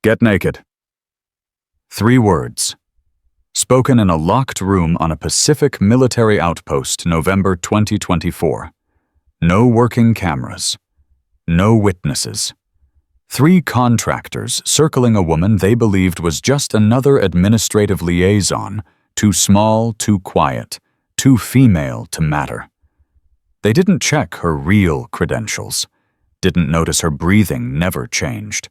Get naked. 3 words. Spoken in a locked room on a Pacific military outpost, November 2024. No working cameras. No witnesses. 3 contractors circling a woman they believed was just another administrative liaison, too small, too quiet, too female to matter. They didn't check her real credentials, didn't notice her breathing never changed,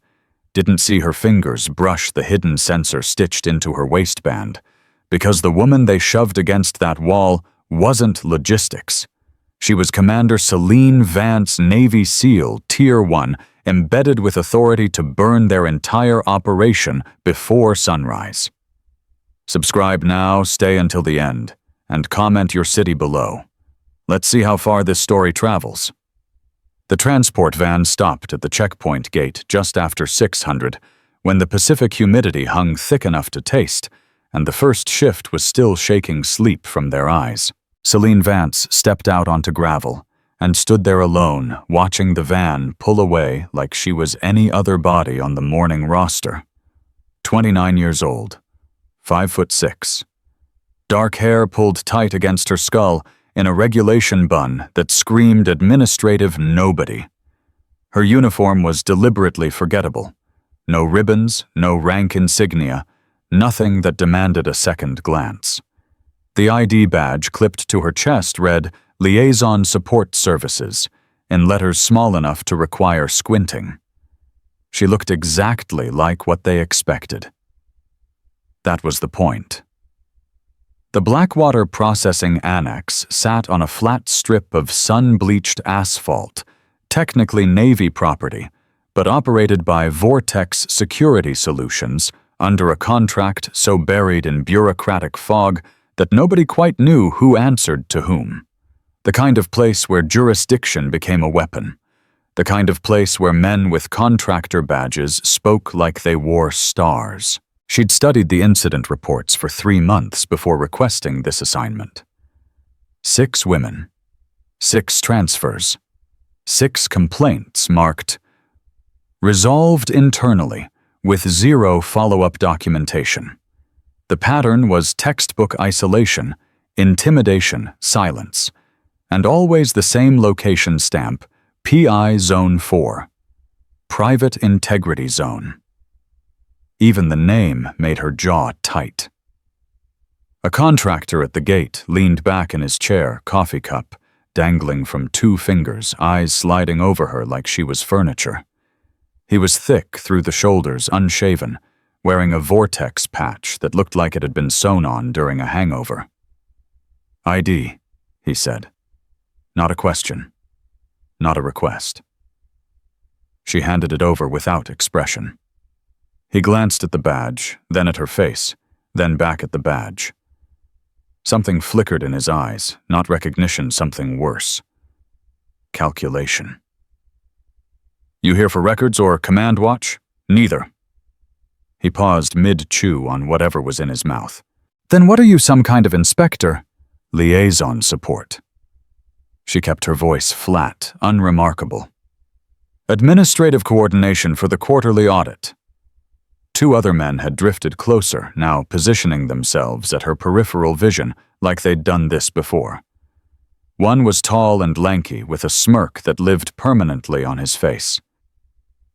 didn't see her fingers brush the hidden sensor stitched into her waistband, because the woman they shoved against that wall wasn't logistics. She was Commander Celine Vance, Navy SEAL, Tier 1, embedded with authority to burn their entire operation before sunrise. Subscribe now, stay until the end, and comment your city below. Let's see how far this story travels. The transport van stopped at the checkpoint gate just after 600, when the Pacific humidity hung thick enough to taste, and the first shift was still shaking sleep from their eyes. Celine Vance stepped out onto gravel and stood there alone, watching the van pull away like she was any other body on the morning roster. 29 years old, 5'6". Dark hair pulled tight against her skull in a regulation bun that screamed administrative nobody. Her uniform was deliberately forgettable. No ribbons, no rank insignia, nothing that demanded a second glance. The ID badge clipped to her chest read Liaison Support Services, in letters small enough to require squinting. She looked exactly like what they expected. That was the point. The Blackwater Processing Annex sat on a flat strip of sun-bleached asphalt, technically Navy property, but operated by Vortex Security Solutions under a contract so buried in bureaucratic fog that nobody quite knew who answered to whom. The kind of place where jurisdiction became a weapon. The kind of place where men with contractor badges spoke like they wore stars. She'd studied the incident reports for 3 months before requesting this assignment. 6 women. 6 transfers. 6 complaints marked resolved internally with 0 follow-up documentation. The pattern was textbook isolation, intimidation, silence, and always the same location stamp, PI Zone 4, Private Integrity Zone. Even the name made her jaw tight. A contractor at the gate leaned back in his chair, coffee cup dangling from 2 fingers, eyes sliding over her like she was furniture. He was thick through the shoulders, unshaven, wearing a vortex patch that looked like it had been sewn on during a hangover. ID, he said. Not a question. Not a request. She handed it over without expression. He glanced at the badge, then at her face, then back at the badge. Something flickered in his eyes, not recognition, something worse. Calculation. You here for records or command watch? Neither. He paused mid-chew on whatever was in his mouth. Then what are you, some kind of inspector? Liaison support. She kept her voice flat, unremarkable. Administrative coordination for the quarterly audit. 2 other men had drifted closer, now positioning themselves at her peripheral vision like they'd done this before. One was tall and lanky, with a smirk that lived permanently on his face.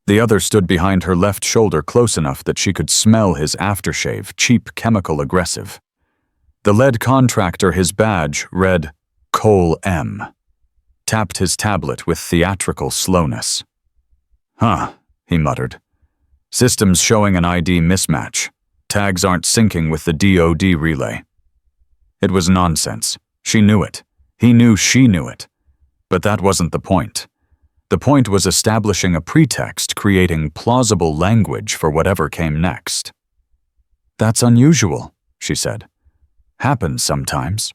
The other stood behind her left shoulder close enough that she could smell his aftershave, cheap chemical aggressive. The lead contractor, his badge, read Cole M. Tapped his tablet with theatrical slowness. Huh, he muttered. Systems showing an ID mismatch. Tags aren't syncing with the DoD relay. It was nonsense. She knew it. He knew she knew it. But that wasn't the point. The point was establishing a pretext, creating plausible language for whatever came next. That's unusual, she said. Happens sometimes.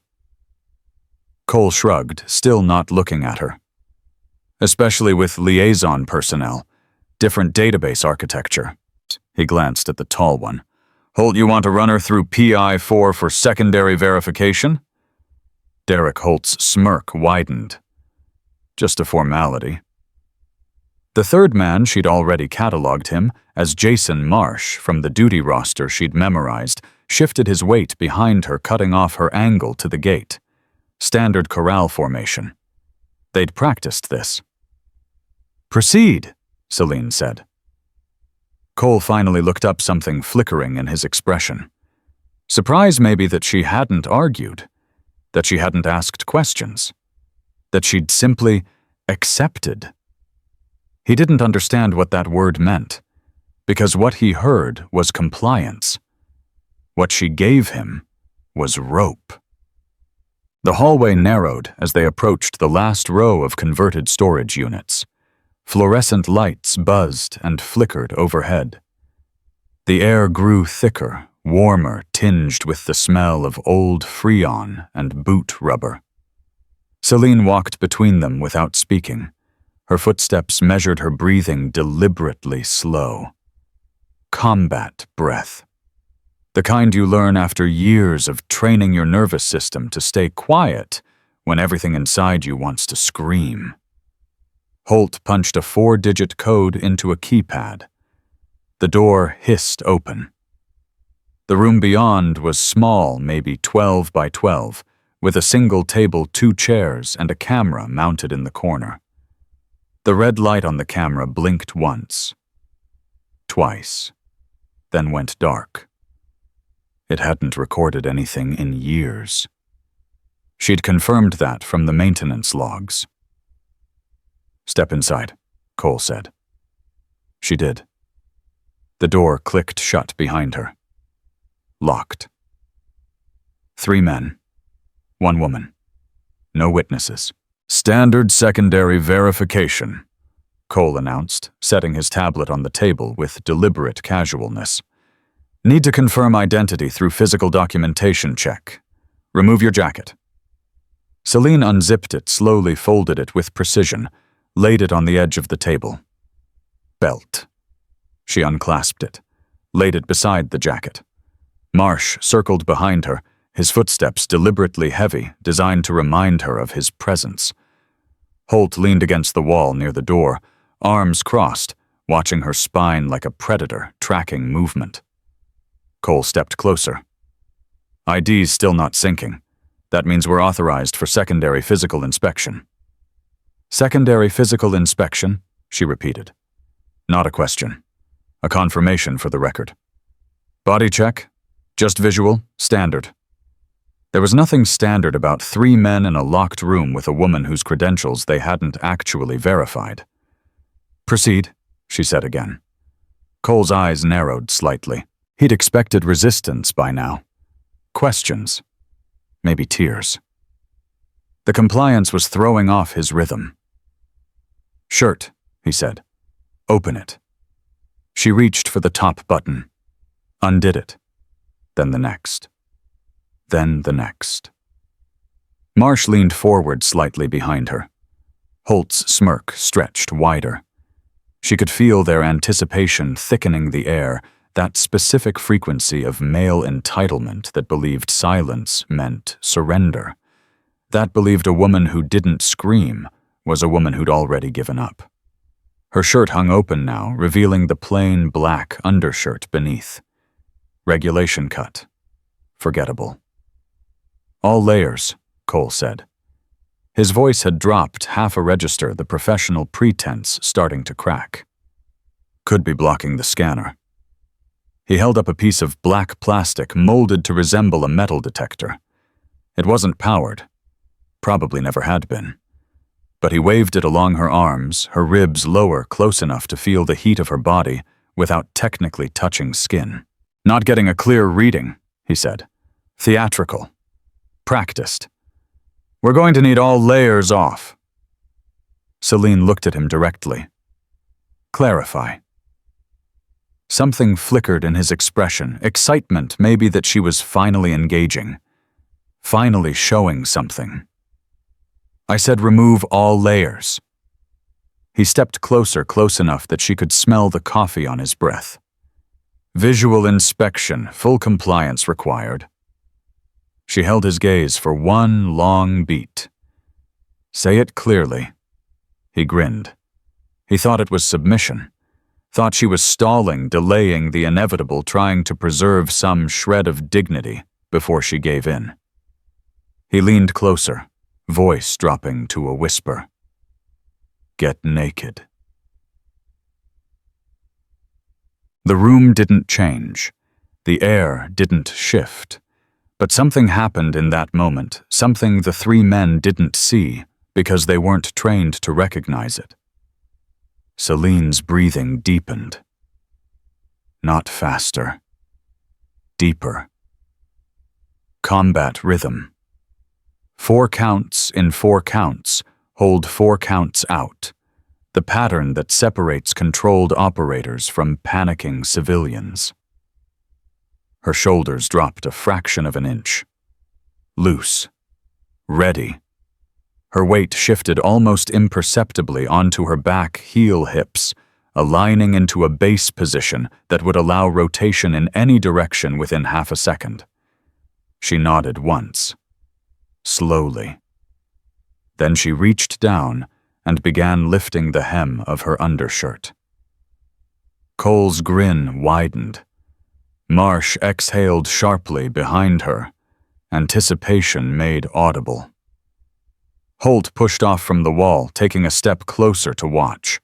Cole shrugged, still not looking at her. Especially with liaison personnel. Different database architecture. He glanced at the tall one. Holt, you want to run her through PI-4 for secondary verification? Derek Holt's smirk widened. Just a formality. The third man, she'd already catalogued him as Jason Marsh from the duty roster she'd memorized, shifted his weight behind her, cutting off her angle to the gate. Standard corral formation. They'd practiced this. "Proceed," Celine said. Cole finally looked up, something flickering in his expression. Surprise maybe that she hadn't argued, that she hadn't asked questions, that she'd simply accepted. He didn't understand what that word meant, because what he heard was compliance. What she gave him was rope. The hallway narrowed as they approached the last row of converted storage units. Fluorescent lights buzzed and flickered overhead. The air grew thicker, warmer, tinged with the smell of old Freon and boot rubber. Celine walked between them without speaking. Her footsteps measured her breathing deliberately slow. Combat breath. The kind you learn after years of training your nervous system to stay quiet when everything inside you wants to scream. Holt punched a 4-digit code into a keypad. The door hissed open. The room beyond was small, maybe 12 by 12, with a single table, 2 chairs, and a camera mounted in the corner. The red light on the camera blinked once, twice, then went dark. It hadn't recorded anything in years. She'd confirmed that from the maintenance logs. "Step inside," Cole said. She did. The door clicked shut behind her. Locked. 3 men, 1 woman. No witnesses. "Standard secondary verification," Cole announced, setting his tablet on the table with deliberate casualness. "Need to confirm identity through physical documentation check. Remove your jacket." Celine unzipped it, slowly folded it with precision, laid it on the edge of the table. Belt. She unclasped it, laid it beside the jacket. Marsh circled behind her, his footsteps deliberately heavy, designed to remind her of his presence. Holt leaned against the wall near the door, arms crossed, watching her spine like a predator tracking movement. Cole stepped closer. "ID's still not syncing. That means we're authorized for secondary physical inspection." "Secondary physical inspection," she repeated. "Not a question. A confirmation for the record." "Body check? Just visual? Standard." There was nothing standard about 3 men in a locked room with a woman whose credentials they hadn't actually verified. "Proceed," she said again. Cole's eyes narrowed slightly. He'd expected resistance by now. Questions. Maybe tears. The compliance was throwing off his rhythm. "Shirt," he said. "Open it." She reached for the top button, undid it, then the next, then the next. Marsh leaned forward slightly behind her. Holt's smirk stretched wider. She could feel their anticipation thickening the air, that specific frequency of male entitlement that believed silence meant surrender, that believed a woman who didn't scream was a woman who'd already given up. Her shirt hung open now, revealing the plain black undershirt beneath. Regulation cut. Forgettable. "All layers," Cole said. His voice had dropped half a register, the professional pretense starting to crack. "Could be blocking the scanner." He held up a piece of black plastic molded to resemble a metal detector. It wasn't powered. Probably never had been. But he waved it along her arms, her ribs lower close enough to feel the heat of her body without technically touching skin. "Not getting a clear reading," he said. "Theatrical. Practiced. We're going to need all layers off." Celine looked at him directly. "Clarify." Something flickered in his expression, excitement maybe that she was finally engaging, finally showing something. "I said remove all layers." He stepped closer, close enough that she could smell the coffee on his breath. "Visual inspection, full compliance required." She held his gaze for one long beat. "Say it clearly." He grinned. He thought it was submission, thought she was stalling, delaying the inevitable, trying to preserve some shred of dignity before she gave in. He leaned closer, voice dropping to a whisper. "Get naked." The room didn't change. The air didn't shift. But something happened in that moment, something the three men didn't see because they weren't trained to recognize it. Celine's breathing deepened. Not faster. Deeper. Combat rhythm. 4 counts in 4 counts, hold 4 counts out. The pattern that separates controlled operators from panicking civilians. Her shoulders dropped a fraction of an inch. Loose. Ready. Her weight shifted almost imperceptibly onto her back heel hips, aligning into a base position that would allow rotation in any direction within half a second. She nodded once. Slowly. Then she reached down and began lifting the hem of her undershirt. Cole's grin widened. Marsh exhaled sharply behind her, anticipation made audible. Holt pushed off from the wall, taking a step closer to watch.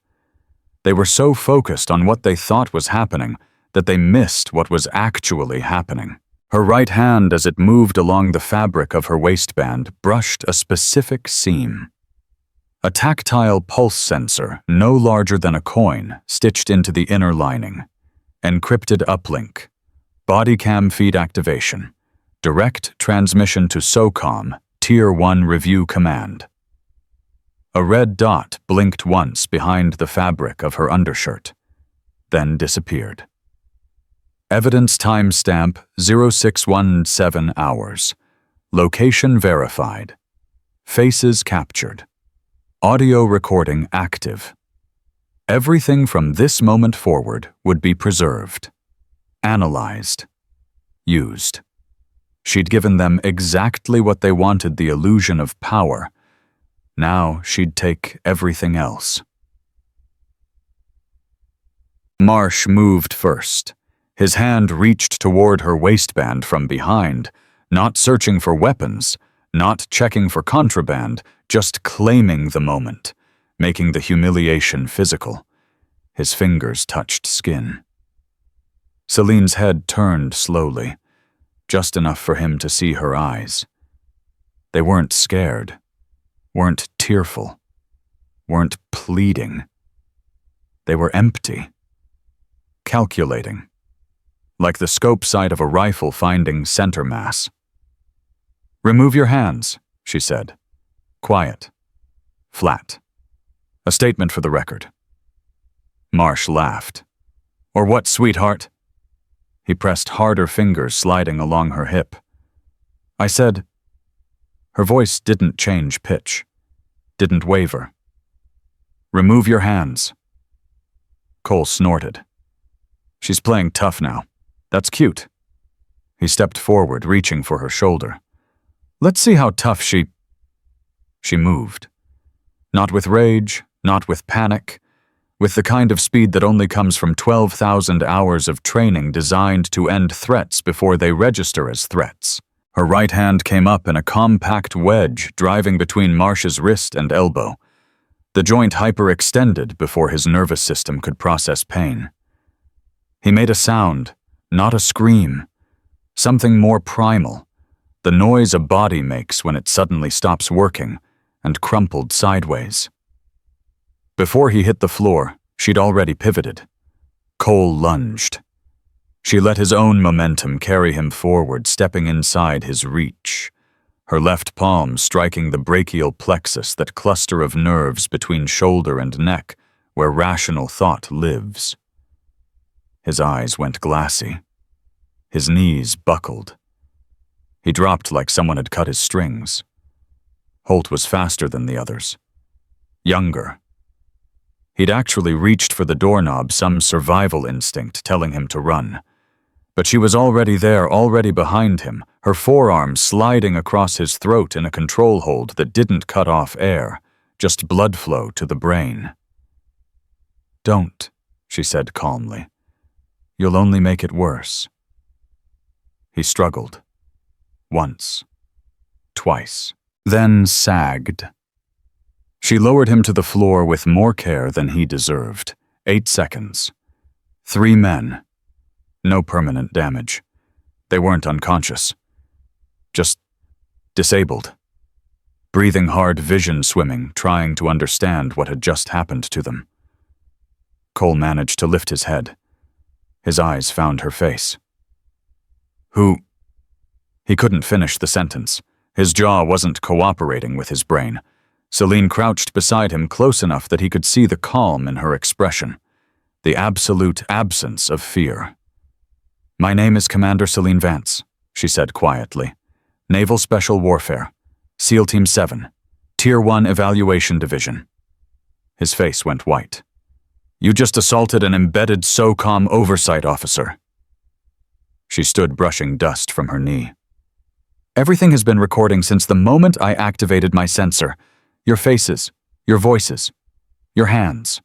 They were so focused on what they thought was happening that they missed what was actually happening. Her right hand, as it moved along the fabric of her waistband, brushed a specific seam. A tactile pulse sensor, no larger than a coin, stitched into the inner lining. Encrypted uplink. Body cam feed activation. Direct transmission to SOCOM, Tier 1 review command. A red dot blinked once behind the fabric of her undershirt, then disappeared. Evidence timestamp 0617 hours. Location verified. Faces captured. Audio recording active. Everything from this moment forward would be preserved. Analyzed. Used. She'd given them exactly what they wanted, the illusion of power. Now she'd take everything else. Marsh moved first. His hand reached toward her waistband from behind, not searching for weapons, not checking for contraband, just claiming the moment, making the humiliation physical. His fingers touched skin. Celine's head turned slowly, just enough for him to see her eyes. They weren't scared, weren't tearful, weren't pleading. They were empty, calculating, like the scope sight of a rifle finding center mass. "Remove your hands," she said. Quiet. Flat. "A statement for the record." Marsh laughed. "Or what, sweetheart?" He pressed harder fingers sliding along her hip. "I said..." Her voice didn't change pitch, didn't waver. "Remove your hands." Cole snorted. "She's playing tough now. That's cute." He stepped forward, reaching for her shoulder. "Let's see how tough she..." She moved. Not with rage, not with panic, with the kind of speed that only comes from 12,000 hours of training designed to end threats before they register as threats. Her right hand came up in a compact wedge driving between Marsh's wrist and elbow. The joint hyperextended before his nervous system could process pain. He made a sound, not a scream, something more primal, the noise a body makes when it suddenly stops working, and crumpled sideways. Before he hit the floor, she'd already pivoted. Cole lunged. She let his own momentum carry him forward, stepping inside his reach, her left palm striking the brachial plexus, that cluster of nerves between shoulder and neck where rational thought lives. His eyes went glassy. His knees buckled. He dropped like someone had cut his strings. Holt was faster than the others. Younger. He'd actually reached for the doorknob, some survival instinct telling him to run. But she was already there, already behind him, her forearm sliding across his throat in a control hold that didn't cut off air, just blood flow to the brain. Don't, she said calmly. You'll only make it worse. He struggled. Once. Twice. Then sagged. She lowered him to the floor with more care than he deserved. 8 seconds. 3 men. No permanent damage. They weren't unconscious. Just disabled. Breathing hard, vision swimming, trying to understand what had just happened to them. Cole managed to lift his head. His eyes found her face. Who? He couldn't finish the sentence. His jaw wasn't cooperating with his brain. Celine crouched beside him close enough that he could see the calm in her expression, the absolute absence of fear. My name is Commander Celine Vance, she said quietly. Naval Special Warfare, SEAL Team 7, Tier 1 Evaluation Division. His face went white. You just assaulted an embedded SOCOM oversight officer. She stood brushing dust from her knee. Everything has been recording since the moment I activated my sensor. Your faces, your voices, your hands.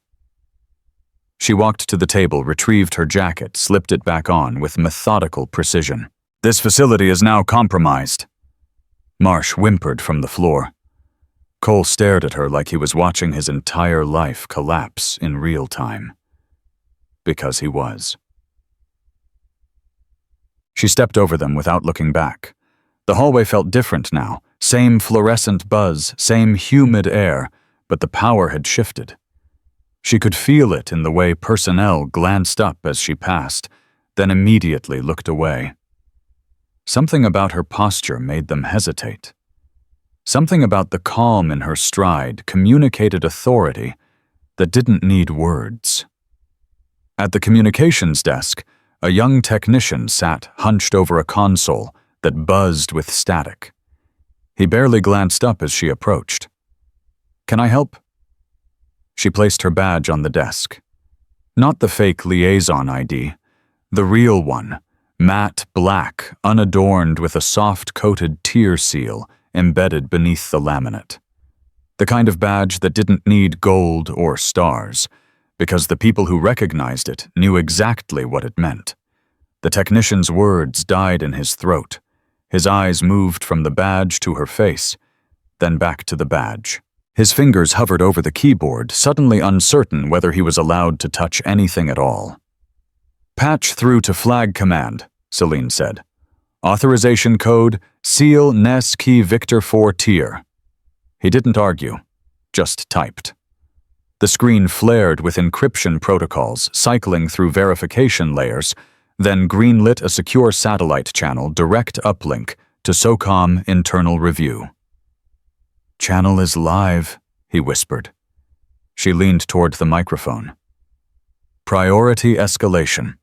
She walked to the table, retrieved her jacket, slipped it back on with methodical precision. This facility is now compromised. Marsh whimpered from the floor. Cole stared at her like he was watching his entire life collapse in real time. Because he was. She stepped over them without looking back. The hallway felt different now. Same fluorescent buzz, same humid air, but the power had shifted. She could feel it in the way personnel glanced up as she passed, then immediately looked away. Something about her posture made them hesitate. Something about the calm in her stride communicated authority that didn't need words. At the communications desk, a young technician sat hunched over a console that buzzed with static. He barely glanced up as she approached. Can I help? She placed her badge on the desk. Not the fake liaison ID, the real one, matte black, unadorned with a soft-coated tear seal embedded beneath the laminate. The kind of badge that didn't need gold or stars, because the people who recognized it knew exactly what it meant. The technician's words died in his throat. His eyes moved from the badge to her face, then back to the badge. His fingers hovered over the keyboard, suddenly uncertain whether he was allowed to touch anything at all. Patch through to flag command, Celine said. Authorization code, SEAL NES Key Victor 4 Tier. He didn't argue, just typed. The screen flared with encryption protocols cycling through verification layers, then greenlit a secure satellite channel direct uplink to SOCOM internal review. Channel is live, he whispered. She leaned toward the microphone. Priority escalation.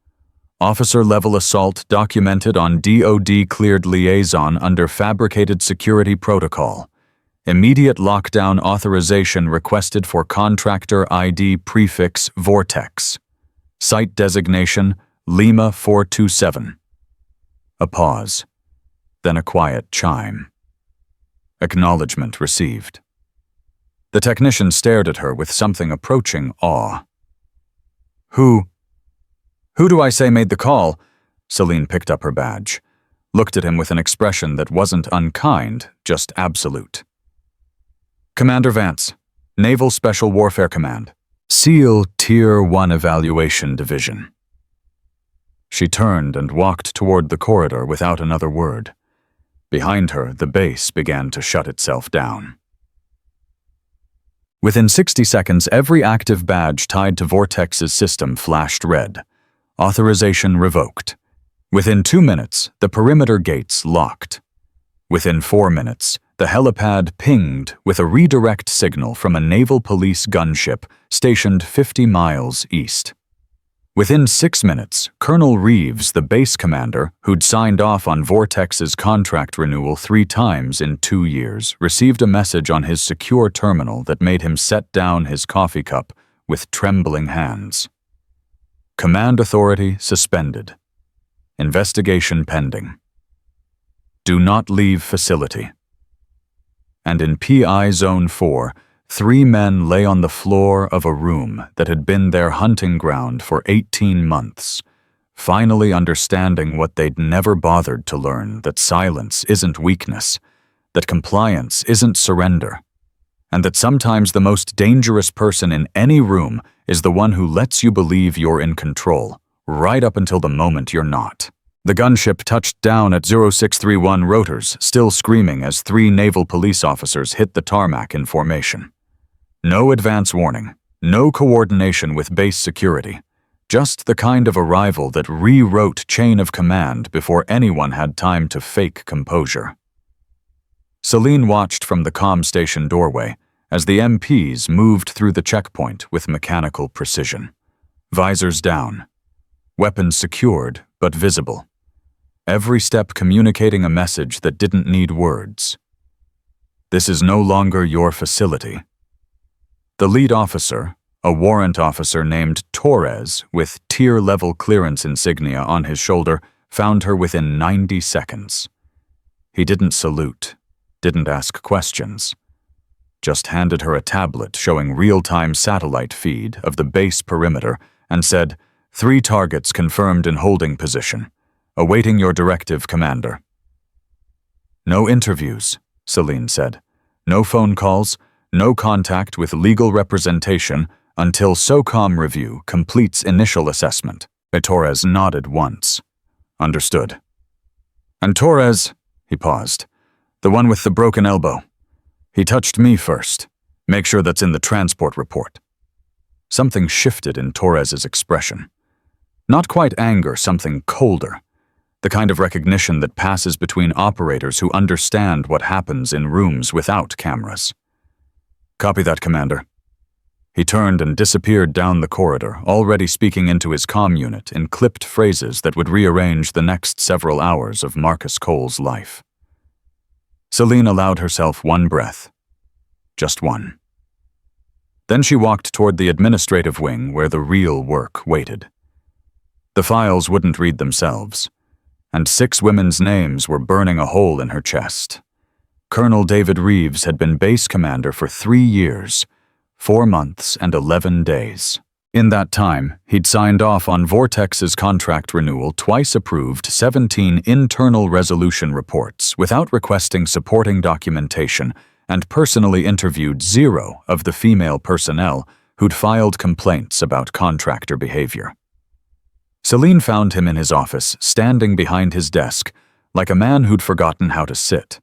Officer-level assault documented on DoD-cleared liaison under fabricated security protocol. Immediate lockdown authorization requested for contractor ID prefix Vortex. Site designation Lima 427. A pause, then a quiet chime. Acknowledgement received. The technician stared at her with something approaching awe. Who do I say made the call? Celine picked up her badge, looked at him with an expression that wasn't unkind, just absolute. Commander Vance, Naval Special Warfare Command, SEAL Tier 1 Evaluation Division. She turned and walked toward the corridor without another word. Behind her, the base began to shut itself down. Within 60 seconds, every active badge tied to Vortex's system flashed red. Authorization revoked. Within 2 minutes, the perimeter gates locked. Within 4 minutes, the helipad pinged with a redirect signal from a naval police gunship stationed 50 miles east. Within 6 minutes, Colonel Reeves, the base commander, who'd signed off on Vortex's contract renewal 3 times in 2 years, received a message on his secure terminal that made him set down his coffee cup with trembling hands. Command authority suspended. Investigation pending. Do not leave facility. And in PI Zone 4, 3 men lay on the floor of a room that had been their hunting ground for 18 months, finally understanding what they'd never bothered to learn, that silence isn't weakness, that compliance isn't surrender, and that sometimes the most dangerous person in any room is the one who lets you believe you're in control, right up until the moment you're not. The gunship touched down at 0631 rotors, still screaming as 3 naval police officers hit the tarmac in formation. No advance warning, no coordination with base security, just the kind of arrival that rewrote chain of command before anyone had time to fake composure. Celine watched from the comm station doorway as the MPs moved through the checkpoint with mechanical precision. Visors down, weapons secured but visible. Every step communicating a message that didn't need words. This is no longer your facility. The lead officer, a warrant officer named Torres with tier-level clearance insignia on his shoulder, found her within 90 seconds. He didn't salute, didn't ask questions, just handed her a tablet showing real-time satellite feed of the base perimeter and said, 3 targets confirmed in holding position. Awaiting your directive, Commander. No interviews, Celine said. No phone calls, no contact with legal representation until SOCOM review completes initial assessment. Torres nodded once. Understood. And Torres, he paused, the one with the broken elbow. He touched me first. Make sure that's in the transport report. Something shifted in Torres's expression. Not quite anger, something colder. The kind of recognition that passes between operators who understand what happens in rooms without cameras. Copy that, Commander. He turned and disappeared down the corridor, already speaking into his comm unit in clipped phrases that would rearrange the next several hours of Marcus Cole's life. Celine allowed herself one breath. Just one. Then she walked toward the administrative wing where the real work waited. The files wouldn't read themselves, and 6 women's names were burning a hole in her chest. Colonel David Reeves had been base commander for 3 years, 4 months and 11 days. In that time, he'd signed off on Vortex's contract renewal, twice approved 17 internal resolution reports without requesting supporting documentation, and personally interviewed 0 of the female personnel who'd filed complaints about contractor behavior. Celine found him in his office, standing behind his desk, like a man who'd forgotten how to sit.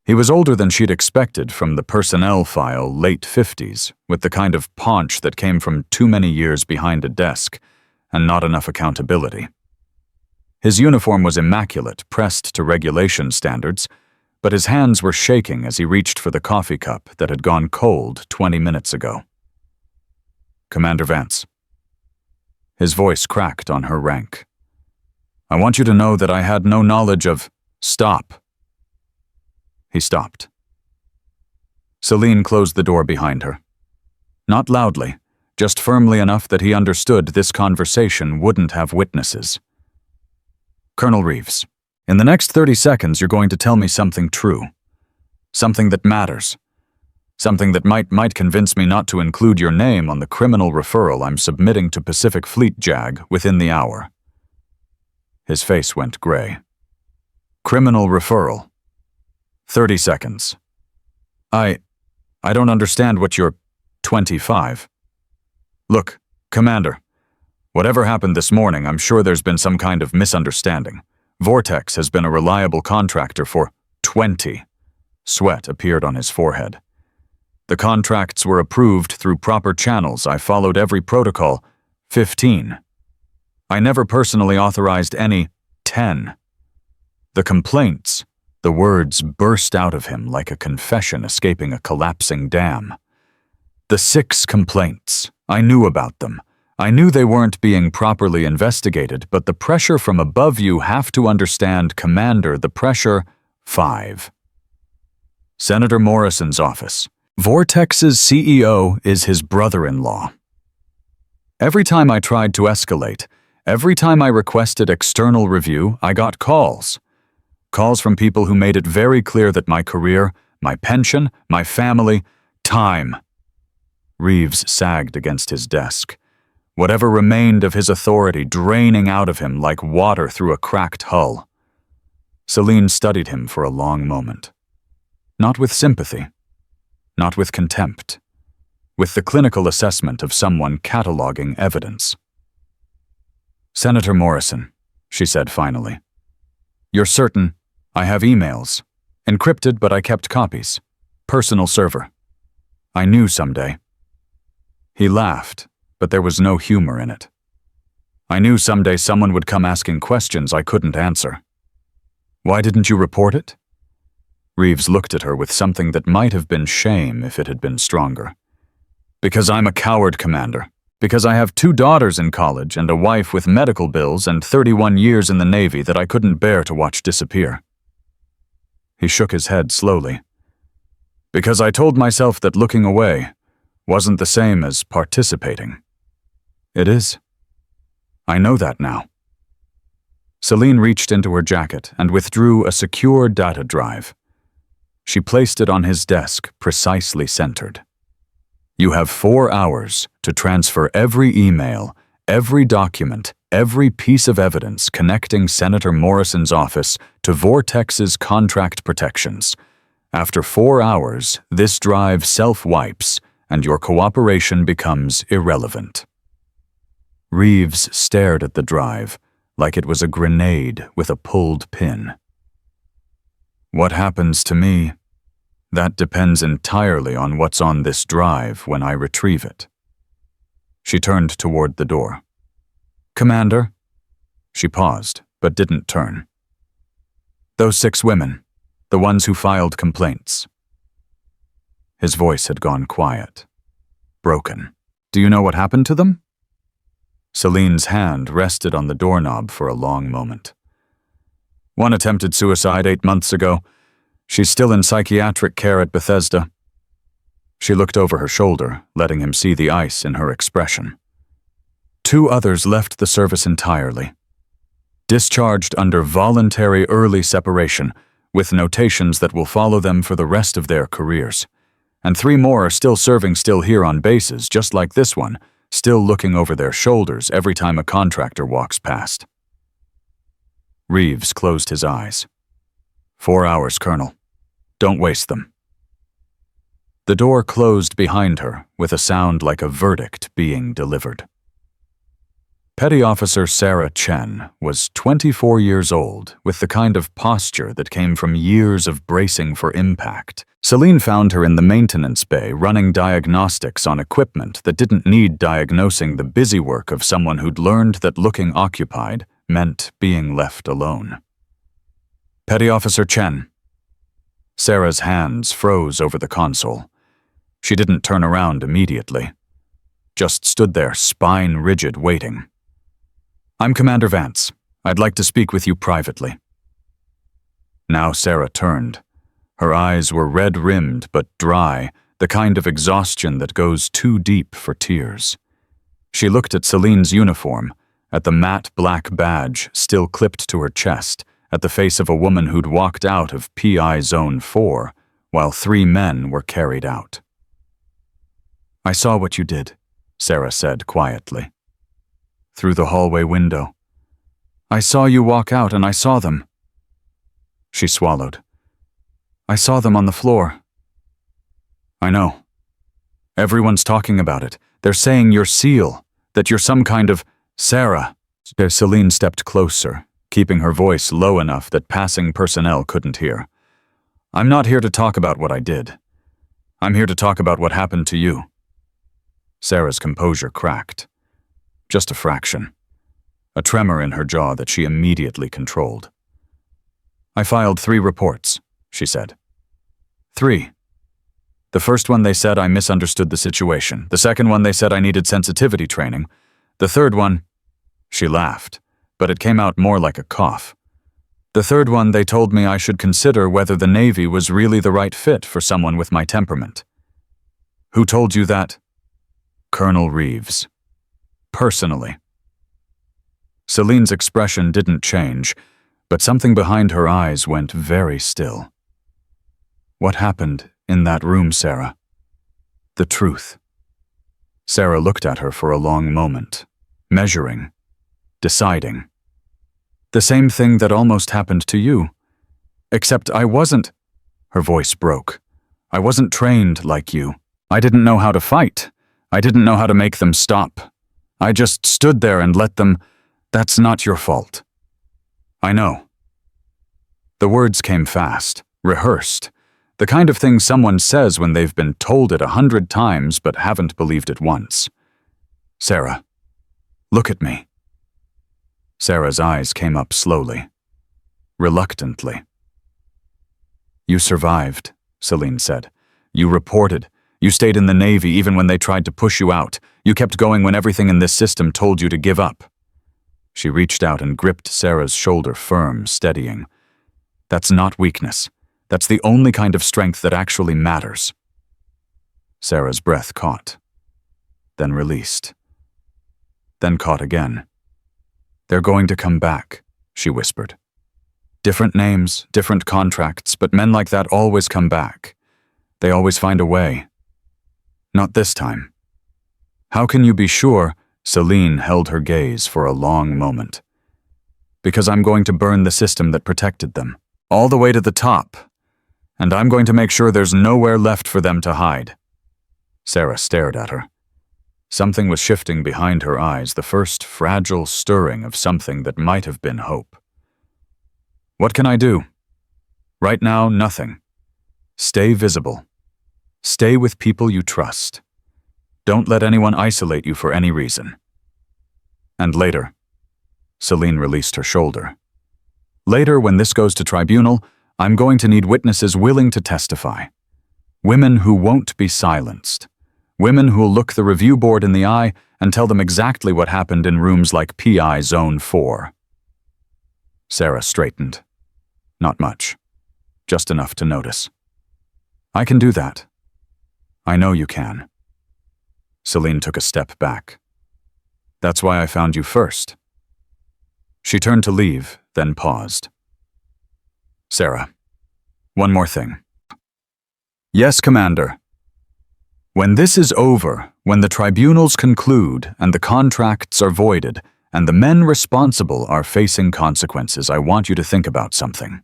He was older than she'd expected from the personnel file, late 50s, with the kind of paunch that came from too many years behind a desk, and not enough accountability. His uniform was immaculate, pressed to regulation standards, but his hands were shaking as he reached for the coffee cup that had gone cold 20 minutes ago. Commander Vance. His voice cracked on her rank. I want you to know that I had no knowledge of— Stop. He stopped. Celine closed the door behind her. Not loudly, just firmly enough that he understood this conversation wouldn't have witnesses. Colonel Reeves, in the next 30 seconds you're going to tell me something true. Something that matters. Something that might convince me not to include your name on the criminal referral I'm submitting to Pacific Fleet JAG within the hour. His face went gray. Criminal referral. 30 seconds. I don't understand what you're— 25. Look, Commander, whatever happened this morning, I'm sure there's been some kind of misunderstanding. Vortex has been a reliable contractor for— 20. Sweat appeared on his forehead. The contracts were approved through proper channels. I followed every protocol. 15. I never personally authorized any— 10. The complaints, the words burst out of him like a confession escaping a collapsing dam. The 6 complaints, I knew about them. I knew they weren't being properly investigated, but the pressure from above, you have to understand, Commander, the pressure— 5. Senator Morrison's office. Vortex's CEO is his brother-in-law. Every time I tried to escalate, every time I requested external review, I got calls. Calls from people who made it very clear that my career, my pension, my family Time. Reeves sagged against his desk, whatever remained of his authority draining out of him like water through a cracked hull. Celine studied him for a long moment. Not with sympathy, not with contempt, with the clinical assessment of someone cataloging evidence. "Senator Morrison," she said finally, "you're certain? I have emails. Encrypted, but I kept copies. Personal server. I knew someday." He laughed, but there was no humor in it. "I knew someday someone would come asking questions I couldn't answer." "Why didn't you report it?" Reeves looked at her with something that might have been shame if it had been stronger. "Because I'm a coward, Commander. Because I have 2 daughters in college and a wife with medical bills and 31 years in the Navy that I couldn't bear to watch disappear." He shook his head slowly. "Because I told myself that looking away wasn't the same as participating." "It is. I know that now." Celine reached into her jacket and withdrew a secure data drive. She placed it on his desk, precisely centered. "You have 4 hours to transfer every email, every document, every piece of evidence connecting Senator Morrison's office to Vortex's contract protections. After 4 hours, this drive self-wipes, and your cooperation becomes irrelevant." Reeves stared at the drive like it was a grenade with a pulled pin. "What happens to me? That depends entirely on what's on this drive when I retrieve it." She turned toward the door. "Commander?" She paused, but didn't turn. "Those 6 women, the ones who filed complaints." His voice had gone quiet, broken. "Do you know what happened to them?" Celine's hand rested on the doorknob for a long moment. "One attempted suicide 8 months ago. She's still in psychiatric care at Bethesda." She looked over her shoulder, letting him see the ice in her expression. 2 others left the service entirely. Discharged under voluntary early separation, with notations that will follow them for the rest of their careers. And 3 more are still serving still here on bases, just like this one, still looking over their shoulders every time a contractor walks past. Reeves closed his eyes. 4 hours, Colonel. Don't waste them." The door closed behind her with a sound like a verdict being delivered. Petty Officer Sarah Chen was 24 years old, with the kind of posture that came from years of bracing for impact. Celine found her in the maintenance bay running diagnostics on equipment that didn't need diagnosing the busy work of someone who'd learned that looking occupied meant being left alone. "Petty Officer Chen." Sarah's hands froze over the console. She didn't turn around immediately, just stood there, spine rigid, waiting. "I'm Commander Vance. I'd like to speak with you privately." Now Sarah turned. Her eyes were red-rimmed but dry, the kind of exhaustion that goes too deep for tears. She looked at Celine's uniform, at the matte black badge still clipped to her chest, at the face of a woman who'd walked out of PI Zone 4, while 3 men were carried out. "I saw what you did," Sarah said quietly. "Through the hallway window. I saw you walk out and I saw them." She swallowed. "I saw them on the floor." "I know. Everyone's talking about it. They're saying you're SEAL, that you're some kind of Sarah." Celine stepped closer, keeping her voice low enough that passing personnel couldn't hear. "I'm not here to talk about what I did. I'm here to talk about what happened to you." Sarah's composure cracked. Just a fraction. A tremor in her jaw that she immediately controlled. "I filed 3 reports," she said. 3. The first one they said I misunderstood the situation. The second one they said I needed sensitivity training. The third one..." She laughed, but it came out more like a cough. "The third one they told me I should consider whether the Navy was really the right fit for someone with my temperament." "Who told you that?" "Colonel Reeves. Personally." Celine's expression didn't change, but something behind her eyes went very still. "What happened in that room, Sarah?" The truth. Sarah looked at her for a long moment, measuring, deciding. The same thing that almost happened to you. Except I wasn't. Her voice broke. I wasn't trained like you. I didn't know how to fight. I didn't know how to make them stop. I just stood there and let them. That's not your fault. I know. The words came fast, rehearsed, the kind of thing someone says when they've been told it 100 times but haven't believed it once. Sarah, look at me. Sarah's eyes came up slowly, reluctantly. You survived, Celine said. You reported. You stayed in the Navy even when they tried to push you out. You kept going when everything in this system told you to give up. She reached out and gripped Sarah's shoulder firm, steadying. That's not weakness. That's the only kind of strength that actually matters. Sarah's breath caught, then released, then caught again. They're going to come back, she whispered. Different names, different contracts, but men like that always come back. They always find a way. Not this time. How can you be sure? Celine held her gaze for a long moment. Because I'm going to burn the system that protected them, all the way to the top. And I'm going to make sure there's nowhere left for them to hide. Sarah stared at her. Something was shifting behind her eyes, the first fragile stirring of something that might have been hope. What can I do? Right now, nothing. Stay visible. Stay with people you trust. Don't let anyone isolate you for any reason. And later, Celine released her shoulder. Later, when this goes to tribunal, I'm going to need witnesses willing to testify. Women who won't be silenced. Women who'll look the review board in the eye and tell them exactly what happened in rooms like PI Zone 4. Sarah straightened. Not much. Just enough to notice. I can do that. I know you can. Celine took a step back. That's why I found you first. She turned to leave, then paused. Sarah, one more thing. Yes, Commander. When this is over, when the tribunals conclude and the contracts are voided and the men responsible are facing consequences, I want you to think about something.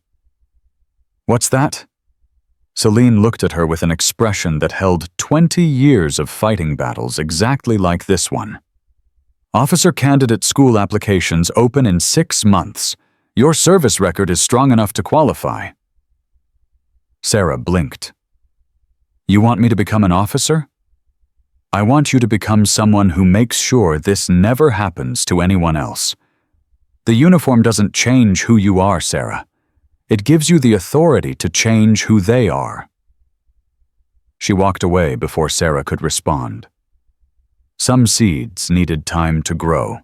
What's that? Celine looked at her with an expression that held 20 years of fighting battles exactly like this one. Officer candidate school applications open in 6 months. Your service record is strong enough to qualify. Sarah blinked. You want me to become an officer? I want you to become someone who makes sure this never happens to anyone else. The uniform doesn't change who you are, Sarah. It gives you the authority to change who they are. She walked away before Sarah could respond. Some seeds needed time to grow.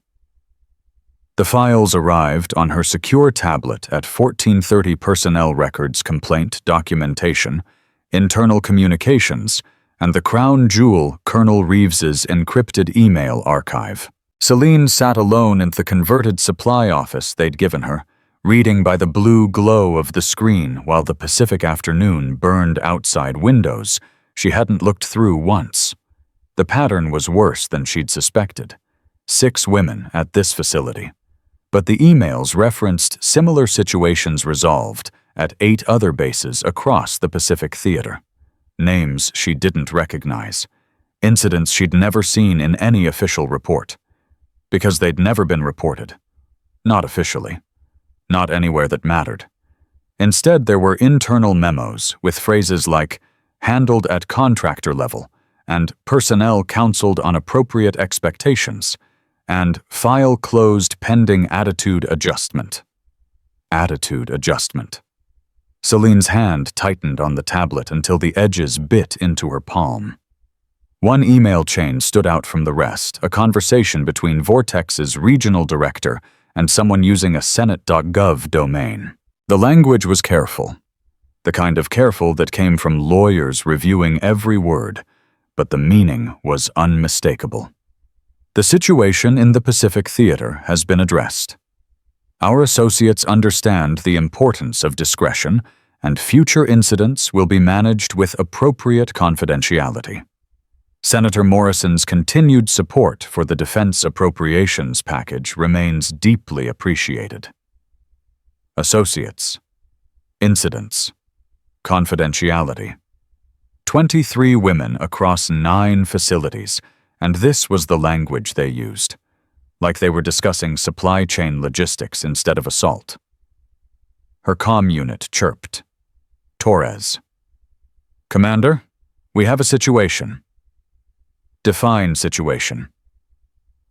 The files arrived on her secure tablet at 1430 Personnel Records Complaint Documentation, Internal Communications, and the crown jewel Colonel Reeves's encrypted email archive. Celine sat alone in the converted supply office they'd given her, reading by the blue glow of the screen while the Pacific afternoon burned outside windows she hadn't looked through once. The pattern was worse than she'd suspected. 6 women at this facility. But the emails referenced similar situations resolved at 8 other bases across the Pacific Theater. Names she didn't recognize. Incidents she'd never seen in any official report. Because they'd never been reported. Not officially. Not anywhere that mattered. Instead, there were internal memos with phrases like, handled at contractor level, and personnel counseled on appropriate expectations, and file closed pending attitude adjustment. Attitude adjustment. Celine's hand tightened on the tablet until the edges bit into her palm. One email chain stood out from the rest, a conversation between Vortex's regional director and someone using a Senate.gov domain. The language was careful. The kind of careful that came from lawyers reviewing every word, but the meaning was unmistakable. The situation in the Pacific Theater has been addressed. Our associates understand the importance of discretion, and future incidents will be managed with appropriate confidentiality. Senator Morrison's continued support for the defense appropriations package remains deeply appreciated. Associates. Incidents. Confidentiality. 23 women across 9 facilities, and this was the language they used, like they were discussing supply chain logistics instead of assault. Her comm unit chirped. Torres. Commander, we have a situation. Define situation.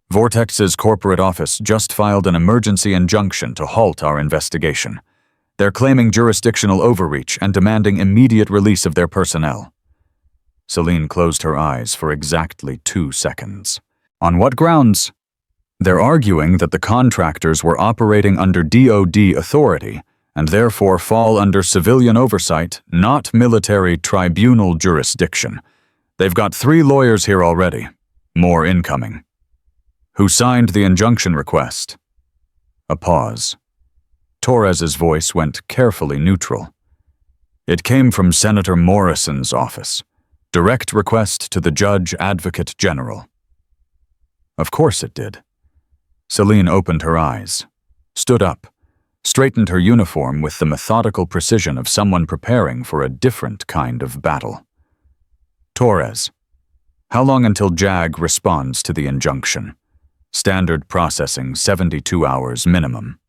Vortex's corporate office just filed an emergency injunction to halt our investigation. They're claiming jurisdictional overreach and demanding immediate release of their personnel. Celine closed her eyes for exactly 2 seconds. On what grounds? They're arguing that the contractors were operating under DoD authority and therefore fall under civilian oversight, not military tribunal jurisdiction. They've got 3 lawyers here already. More incoming. Who signed the injunction request? A pause. Torres's voice went carefully neutral. It came from Senator Morrison's office. Direct request to the Judge Advocate General. Of course it did. Celine opened her eyes, stood up, straightened her uniform with the methodical precision of someone preparing for a different kind of battle. Torres, how long until JAG responds to the injunction? Standard processing 72 hours minimum.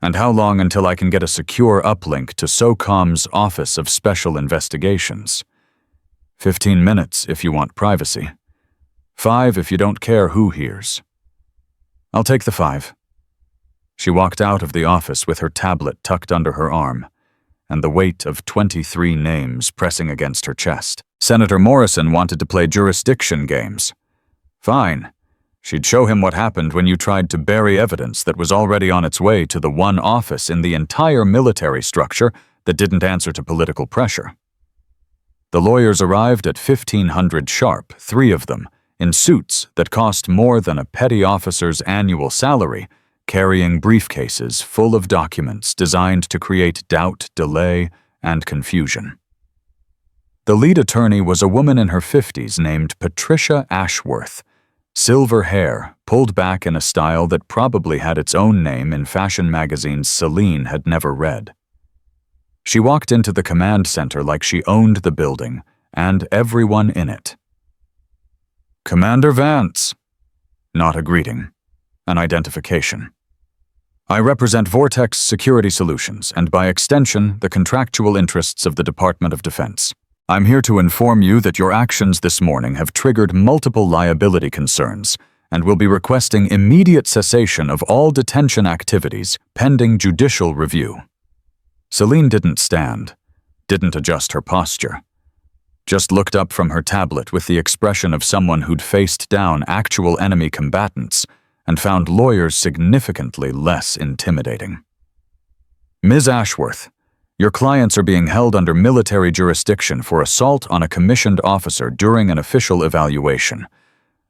And how long until I can get a secure uplink to SOCOM's Office of Special Investigations? 15 minutes if you want privacy. 5 if you don't care who hears. I'll take the 5. She walked out of the office with her tablet tucked under her arm, and the weight of 23 names pressing against her chest. Senator Morrison wanted to play jurisdiction games. Fine. She'd show him what happened when you tried to bury evidence that was already on its way to the one office in the entire military structure that didn't answer to political pressure. The lawyers arrived at 1500 sharp, 3 of them, in suits that cost more than a petty officer's annual salary, carrying briefcases full of documents designed to create doubt, delay, and confusion. The lead attorney was a woman in her 50s named Patricia Ashworth. Silver hair, pulled back in a style that probably had its own name in fashion magazines Celine had never read. She walked into the command center like she owned the building and everyone in it. Commander Vance. Not a greeting, an identification. I represent Vortex Security Solutions and by extension the contractual interests of the Department of Defense. I'm here to inform you that your actions this morning have triggered multiple liability concerns and will be requesting immediate cessation of all detention activities pending judicial review. Celine didn't stand, didn't adjust her posture, just looked up from her tablet with the expression of someone who'd faced down actual enemy combatants and found lawyers significantly less intimidating. Ms. Ashworth, your clients are being held under military jurisdiction for assault on a commissioned officer during an official evaluation.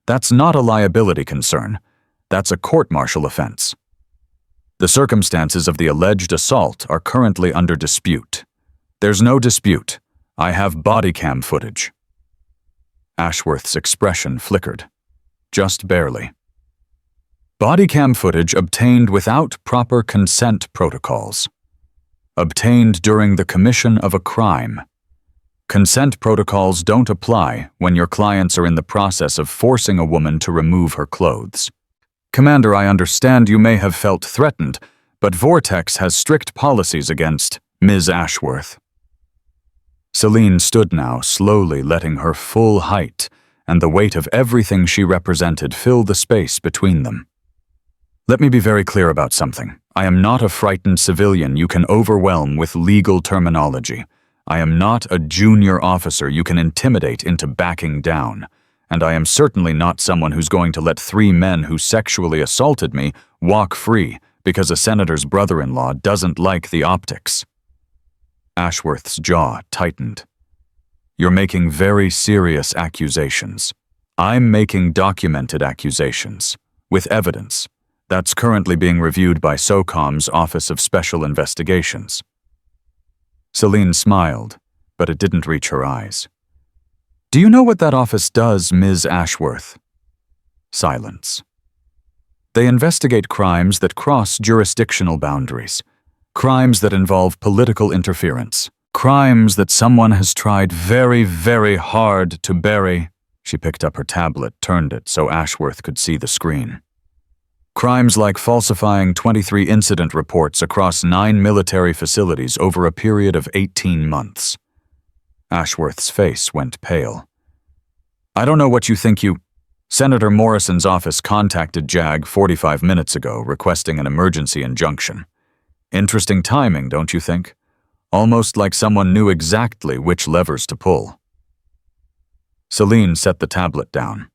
That's not a liability concern. That's a court-martial offense. The circumstances of the alleged assault are currently under dispute. There's no dispute. I have body cam footage. Ashworth's expression flickered. Just barely. Body cam footage obtained without proper consent protocols. Obtained during the commission of a crime. Consent protocols don't apply when your clients are in the process of forcing a woman to remove her clothes. Commander, I understand you may have felt threatened, but Vortex has strict policies against Ms. Ashworth. Celine stood now, slowly letting her full height and the weight of everything she represented fill the space between them. Let me be very clear about something. I am not a frightened civilian you can overwhelm with legal terminology. I am not a junior officer you can intimidate into backing down. And I am certainly not someone who's going to let 3 men who sexually assaulted me walk free because a senator's brother-in-law doesn't like the optics. Ashworth's jaw tightened. You're making very serious accusations. I'm making documented accusations, with evidence. That's currently being reviewed by SOCOM's Office of Special Investigations. Celine smiled, but it didn't reach her eyes. Do you know what that office does, Ms. Ashworth? Silence. They investigate crimes that cross jurisdictional boundaries, crimes that involve political interference, crimes that someone has tried very, very hard to bury. She picked up her tablet, turned it so Ashworth could see the screen. Crimes like falsifying 23 incident reports across 9 military facilities over a period of 18 months. Ashworth's face went pale. I don't know what you think you... Senator Morrison's office contacted JAG 45 minutes ago requesting an emergency injunction. Interesting timing, don't you think? Almost like someone knew exactly which levers to pull. Celine set the tablet down.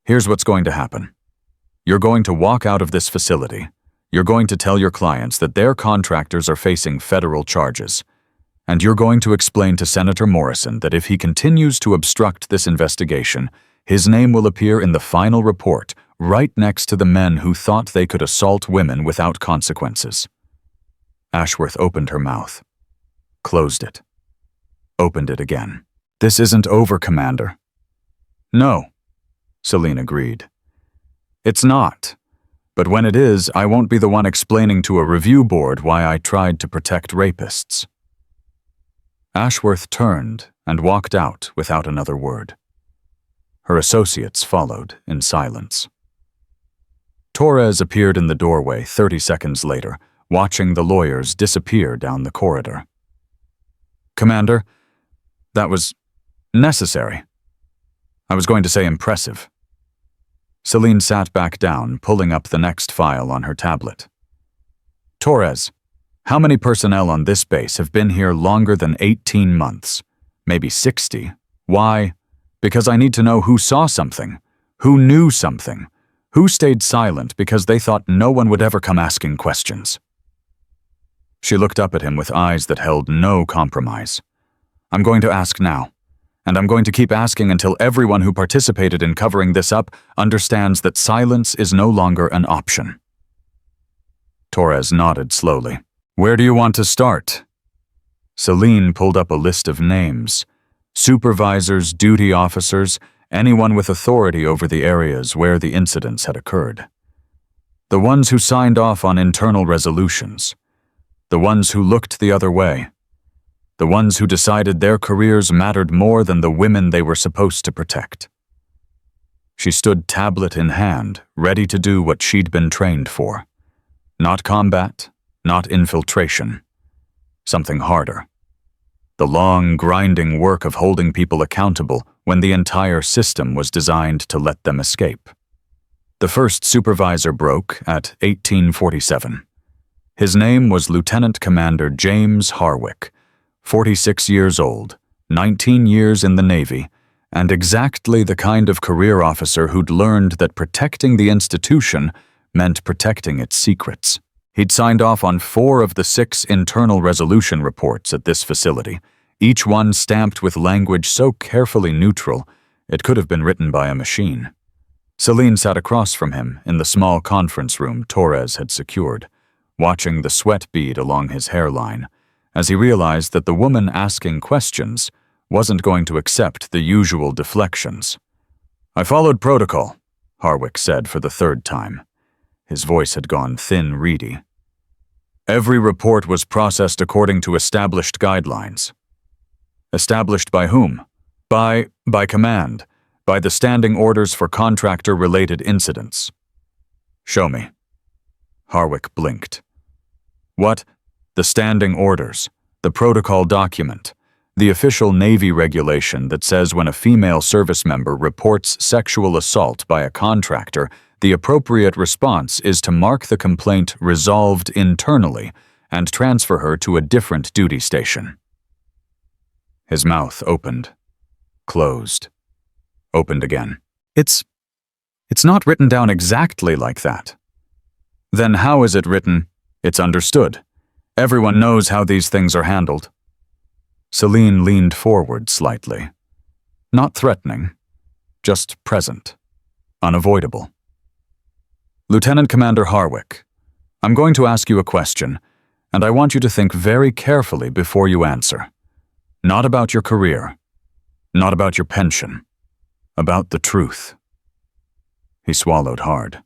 Here's what's going to happen. You're going to walk out of this facility. You're going to tell your clients that their contractors are facing federal charges. And you're going to explain to Senator Morrison that if he continues to obstruct this investigation, his name will appear in the final report, right next to the men who thought they could assault women without consequences. Ashworth opened her mouth, closed it, opened it again. This isn't over, Commander. No, Celine agreed. It's not. But when it is, I won't be the one explaining to a review board why I tried to protect rapists. Ashworth turned and walked out without another word. Her associates followed in silence. Torres appeared in the doorway 30 seconds later, watching the lawyers disappear down the corridor. Commander, that was necessary. I was going to say impressive. Celine sat back down, pulling up the next file on her tablet. Torres, how many personnel on this base have been here longer than 18 months? Maybe 60. Why? Because I need to know who saw something, who knew something, who stayed silent because they thought no one would ever come asking questions. She looked up at him with eyes that held no compromise. I'm going to ask now, and I'm going to keep asking until everyone who participated in covering this up understands that silence is no longer an option. Torres nodded slowly. Where do you want to start? Celine pulled up a list of names. Supervisors, duty officers, anyone with authority over the areas where the incidents had occurred. The ones who signed off on internal resolutions. The ones who looked the other way. The ones who decided their careers mattered more than the women they were supposed to protect. She stood tablet in hand, ready to do what she'd been trained for. Not combat, not infiltration. Something harder. The long, grinding work of holding people accountable when the entire system was designed to let them escape. The first supervisor broke at 1847. His name was Lieutenant Commander James Harwick, 46 years old, 19 years in the Navy, and exactly the kind of career officer who'd learned that protecting the institution meant protecting its secrets. He'd signed off on 4 of the 6 internal resolution reports at this facility, each one stamped with language so carefully neutral it could have been written by a machine. Celine sat across from him in the small conference room Torres had secured, watching the sweat bead along his hairline, as he realized that the woman asking questions wasn't going to accept the usual deflections. I followed protocol, Harwick said for the 3rd time. His voice had gone thin, reedy. Every report was processed according to established guidelines. Established by whom? By command, by the standing orders for contractor-related incidents. Show me. Harwick blinked. What? The standing orders, the protocol document, the official Navy regulation that says when a female service member reports sexual assault by a contractor, the appropriate response is to mark the complaint resolved internally and transfer her to a different duty station. His mouth opened, closed, opened again. It's not written down exactly like that. Then how is it written? It's understood. Everyone knows how these things are handled. Celine leaned forward slightly. Not threatening, just present, unavoidable. Lieutenant Commander Harwick, I'm going to ask you a question, and I want you to think very carefully before you answer. Not about your career. Not about your pension. About the truth. He swallowed hard.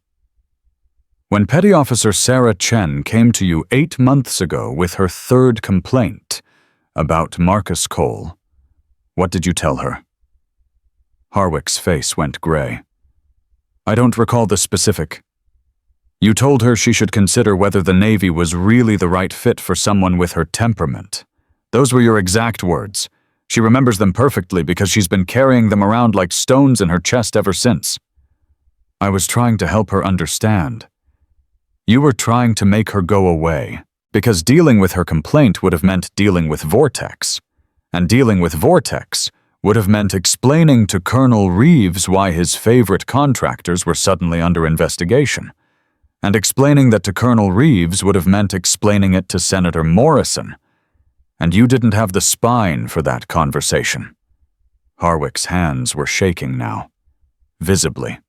When Petty Officer Sarah Chen came to you 8 months ago with her third complaint about Marcus Cole, what did you tell her? Harwick's face went gray. I don't recall the specific. You told her she should consider whether the Navy was really the right fit for someone with her temperament. Those were your exact words. She remembers them perfectly because she's been carrying them around like stones in her chest ever since. I was trying to help her understand. You were trying to make her go away, because dealing with her complaint would have meant dealing with Vortex. And dealing with Vortex would have meant explaining to Colonel Reeves why his favorite contractors were suddenly under investigation. And explaining that to Colonel Reeves would have meant explaining it to Senator Morrison. And you didn't have the spine for that conversation. Harwick's hands were shaking now, visibly.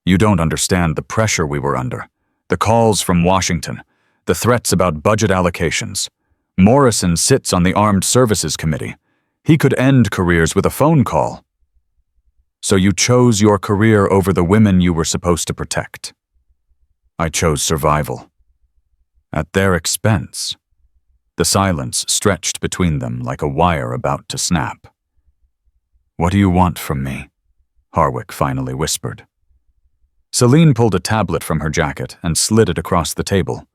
You don't understand the pressure we were under. The calls from Washington, the threats about budget allocations. Morrison sits on the Armed Services Committee. He could end careers with a phone call. So you chose your career over the women you were supposed to protect. I chose survival. At their expense. The silence stretched between them like a wire about to snap. What do you want from me? Harwick finally whispered. Celine pulled a tablet from her jacket and slid it across the table.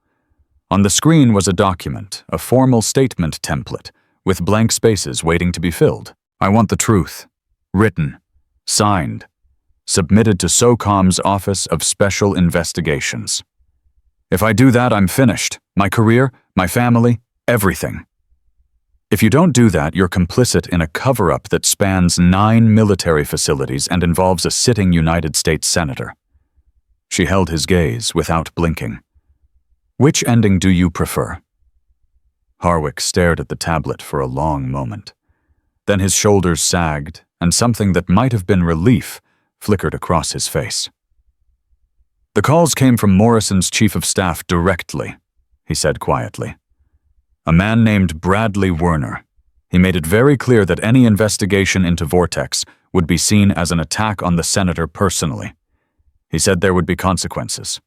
On the screen was a document, a formal statement template, with blank spaces waiting to be filled. I want the truth. Written. Signed. Submitted to SOCOM's Office of Special Investigations. If I do that, I'm finished. My career, my family, everything. If you don't do that, you're complicit in a cover-up that spans 9 military facilities and involves a sitting United States senator. She held his gaze without blinking. Which ending do you prefer? Harwick stared at the tablet for a long moment. Then his shoulders sagged, and something that might have been relief flickered across his face. The calls came from Morrison's chief of staff directly, he said quietly. A man named Bradley Werner. He made it very clear that any investigation into Vortex would be seen as an attack on the senator personally. He said there would be consequences.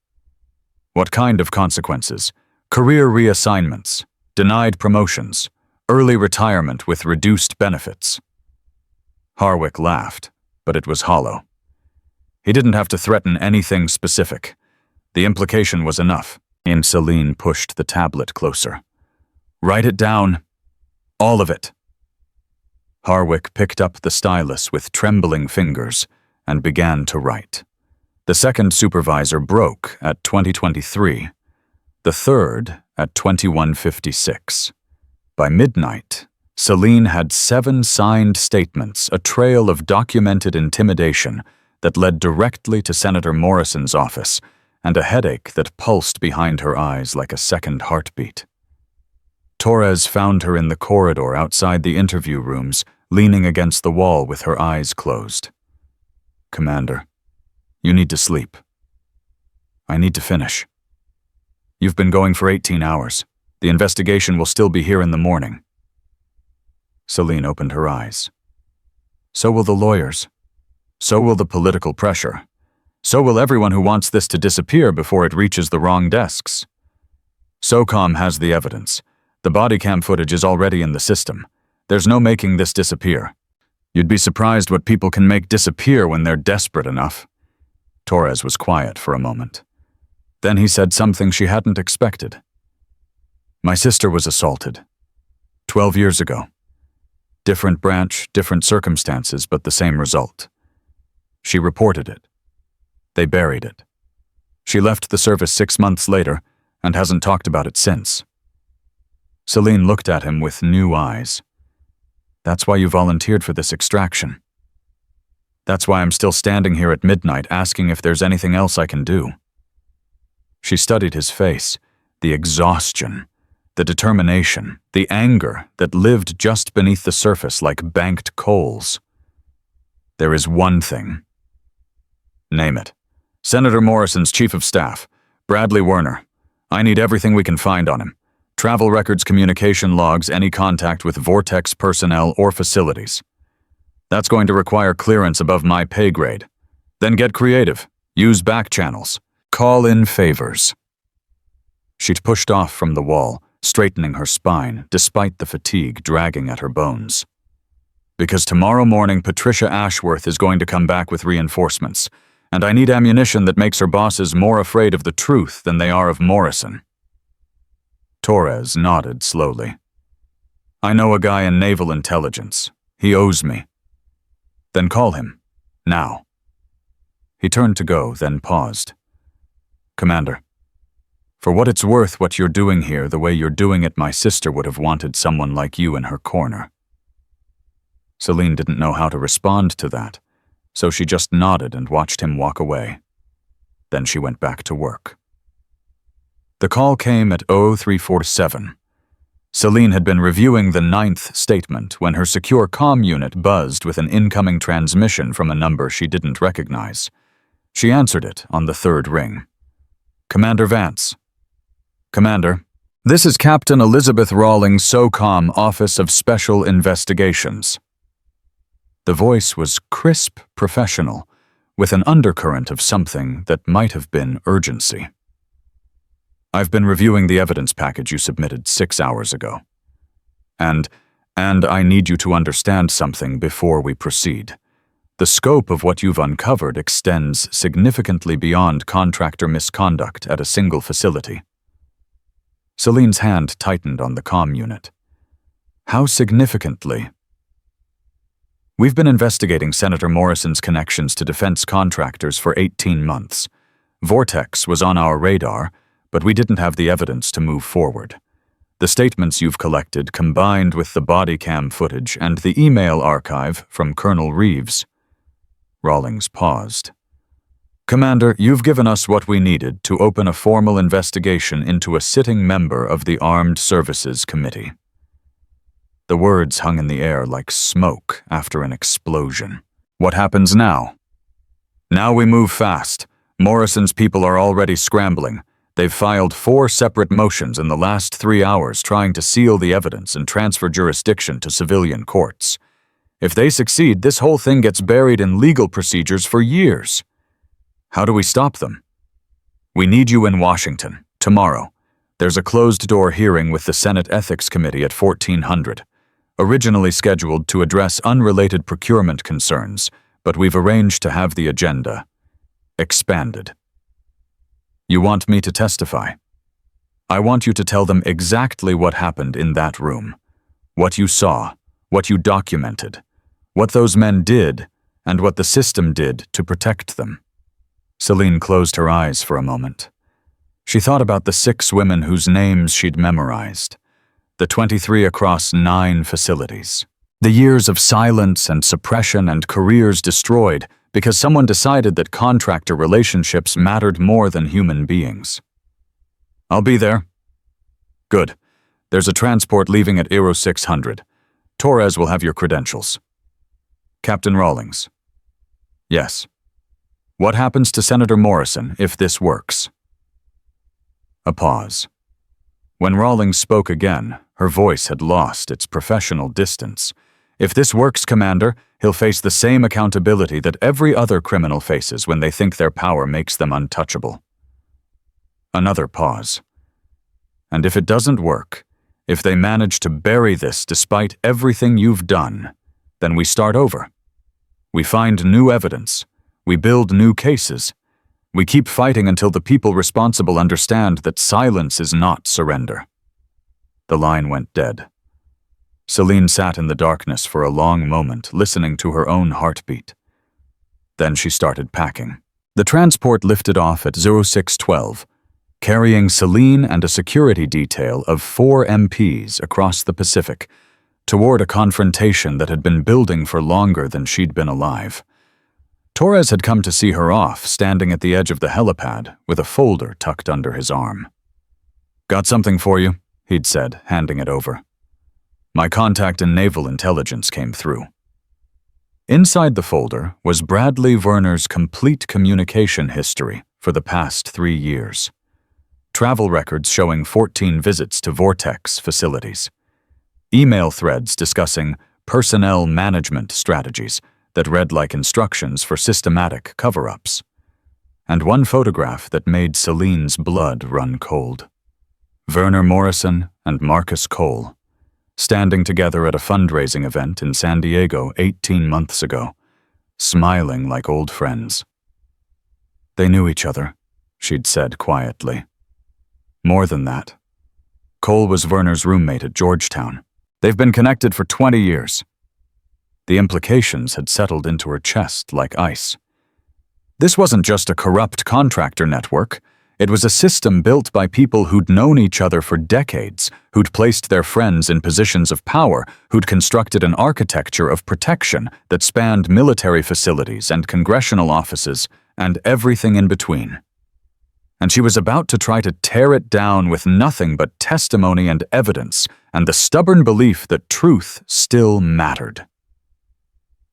What kind of consequences? Career reassignments, denied promotions, early retirement with reduced benefits. Harwick laughed, but it was hollow. He didn't have to threaten anything specific. The implication was enough, and Celine pushed the tablet closer. Write it down. All of it. Harwick picked up the stylus with trembling fingers and began to write. The second supervisor broke at 2023, the third at 2156. By midnight, Celine had 7 signed statements, a trail of documented intimidation that led directly to Senator Morrison's office, and a headache that pulsed behind her eyes like a second heartbeat. Torres found her in the corridor outside the interview rooms, leaning against the wall with her eyes closed. Commander, you need to sleep. I need to finish. You've been going for 18 hours. The investigation will still be here in the morning. Celine opened her eyes. So will the lawyers. So will the political pressure. So will everyone who wants this to disappear before it reaches the wrong desks. SOCOM has the evidence. The body cam footage is already in the system. There's no making this disappear. You'd be surprised what people can make disappear when they're desperate enough. Torres was quiet for a moment. Then he said something she hadn't expected. My sister was assaulted. 12 years ago. Different branch, different circumstances, but the same result. She reported it. They buried it. She left the service 6 months later and hasn't talked about it since. Celine looked at him with new eyes. That's why you volunteered for this extraction. That's why I'm still standing here at midnight asking if there's anything else I can do. She studied his face, the exhaustion, the determination, the anger that lived just beneath the surface like banked coals. There is one thing. Name it. Senator Morrison's chief of staff, Bradley Werner. I need everything we can find on him. Travel records, communication logs, any contact with Vortex personnel or facilities. That's going to require clearance above my pay grade. Then get creative. Use back channels. Call in favors. She'd pushed off from the wall, straightening her spine, despite the fatigue dragging at her bones. Because tomorrow morning Patricia Ashworth is going to come back with reinforcements, and I need ammunition that makes her bosses more afraid of the truth than they are of Morrison. Torres nodded slowly. I know a guy in naval intelligence. He owes me. Then call him. Now. He turned to go, then paused. Commander, for what it's worth, what you're doing here, the way you're doing it, my sister would have wanted someone like you in her corner. Celine didn't know how to respond to that, so she just nodded and watched him walk away. Then she went back to work. The call came at 0347. Celine had been reviewing the 9th statement when her secure comm unit buzzed with an incoming transmission from a number she didn't recognize. She answered it on the 3rd ring. Commander Vance. Commander, this is Captain Elizabeth Rawlings, SOCOM, Office of Special Investigations. The voice was crisp, professional, with an undercurrent of something that might have been urgency. I've been reviewing the evidence package you submitted 6 hours ago. And I need you to understand something before we proceed. The scope of what you've uncovered extends significantly beyond contractor misconduct at a single facility. Celine's hand tightened on the comm unit. How significantly? We've been investigating Senator Morrison's connections to defense contractors for 18 months. Vortex was on our radar, but we didn't have the evidence to move forward. The statements you've collected, combined with the body cam footage and the email archive from Colonel Reeves. Rawlings paused. Commander, you've given us what we needed to open a formal investigation into a sitting member of the Armed Services Committee. The words hung in the air like smoke after an explosion. What happens now? Now we move fast. Morrison's people are already scrambling. They've filed 4 separate motions in the last 3 hours trying to seal the evidence and transfer jurisdiction to civilian courts. If they succeed, this whole thing gets buried in legal procedures for years. How do we stop them? We need you in Washington, tomorrow. There's a closed-door hearing with the Senate Ethics Committee at 1400. Originally scheduled to address unrelated procurement concerns, but we've arranged to have the agenda expanded. You want me to testify? I want you to tell them exactly what happened in that room, what you saw, what you documented, what those men did, and what the system did to protect them. Celine closed her eyes for a moment. She thought about the 6 women whose names she'd memorized, the 23 across 9 facilities. The years of silence and suppression and careers destroyed because someone decided that contractor relationships mattered more than human beings. I'll be there. Good. There's a transport leaving at Aero 600. Torres will have your credentials. Captain Rawlings. Yes. What happens to Senator Morrison if this works? A pause. When Rawlings spoke again, her voice had lost its professional distance. If this works, Commander, he'll face the same accountability that every other criminal faces when they think their power makes them untouchable. Another pause. And if it doesn't work, if they manage to bury this despite everything you've done, then we start over. We find new evidence. We build new cases. We keep fighting until the people responsible understand that silence is not surrender. The line went dead. Celine sat in the darkness for a long moment, listening to her own heartbeat. Then she started packing. The transport lifted off at 0612, carrying Celine and a security detail of 4 MPs across the Pacific, toward a confrontation that had been building for longer than she'd been alive. Torres had come to see her off, standing at the edge of the helipad with a folder tucked under his arm. Got something for you, he'd said, handing it over. My contact in naval intelligence came through. Inside the folder was Bradley Werner's complete communication history for the past 3 years. Travel records showing 14 visits to Vortex facilities. Email threads discussing personnel management strategies that read like instructions for systematic cover-ups. And one photograph that made Celine's blood run cold. Werner Morrison and Marcus Cole, standing together at a fundraising event in San Diego 18 months ago, smiling like old friends. They knew each other, she'd said quietly. More than that. Cole was Werner's roommate at Georgetown. They've been connected for 20 years. The implications had settled into her chest like ice. This wasn't just a corrupt contractor network. It was a system built by people who'd known each other for decades, who'd placed their friends in positions of power, who'd constructed an architecture of protection that spanned military facilities and congressional offices and everything in between. And she was about to try to tear it down with nothing but testimony and evidence and the stubborn belief that truth still mattered.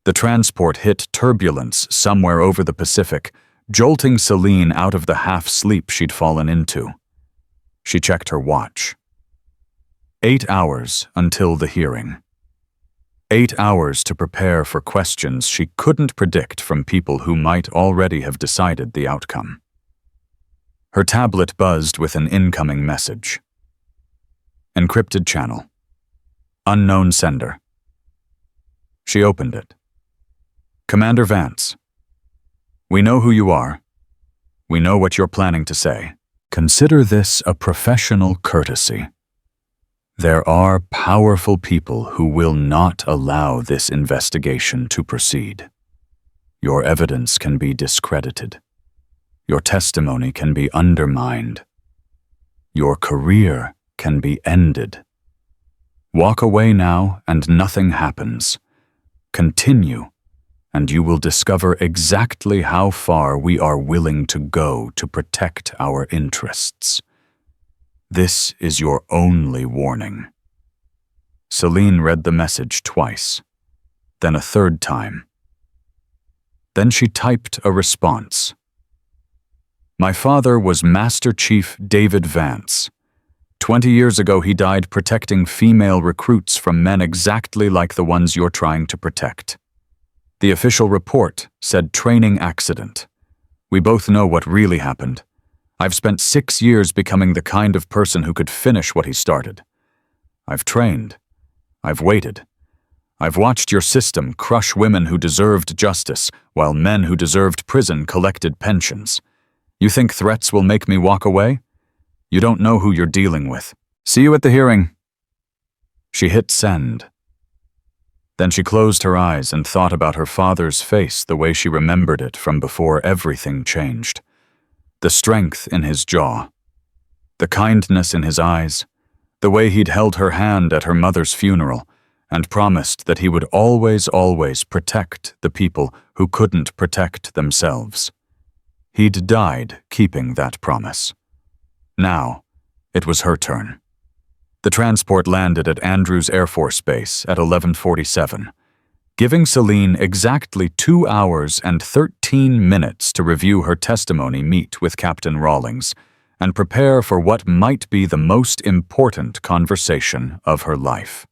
The transport hit turbulence somewhere over the Pacific, jolting Celine out of the half-sleep she'd fallen into. She checked her watch. 8 hours until the hearing. 8 hours to prepare for questions she couldn't predict from people who might already have decided the outcome. Her tablet buzzed with an incoming message. Encrypted channel. Unknown sender. She opened it. Commander Vance. We know who you are. We know what you're planning to say. Consider this a professional courtesy. There are powerful people who will not allow this investigation to proceed. Your evidence can be discredited. Your testimony can be undermined. Your career can be ended. Walk away now and nothing happens. Continue, and you will discover exactly how far we are willing to go to protect our interests. This is your only warning. Celine read the message twice, then a third time. Then she typed a response. My father was Master Chief David Vance. 20 years ago, he died protecting female recruits from men exactly like the ones you're trying to protect. The official report said training accident. We both know what really happened. I've spent 6 years becoming the kind of person who could finish what he started. I've trained. I've waited. I've watched your system crush women who deserved justice, while men who deserved prison collected pensions. You think threats will make me walk away? You don't know who you're dealing with. See you at the hearing. She hit send. Then she closed her eyes and thought about her father's face the way she remembered it from before everything changed. The strength in his jaw, the kindness in his eyes, the way he'd held her hand at her mother's funeral and promised that he would always protect the people who couldn't protect themselves. He'd died keeping that promise. Now, it was her turn. The transport landed at Andrews Air Force Base at 11:47, giving Celine exactly 2 hours and 13 minutes to review her testimony, meet with Captain Rawlings, and prepare for what might be the most important conversation of her life.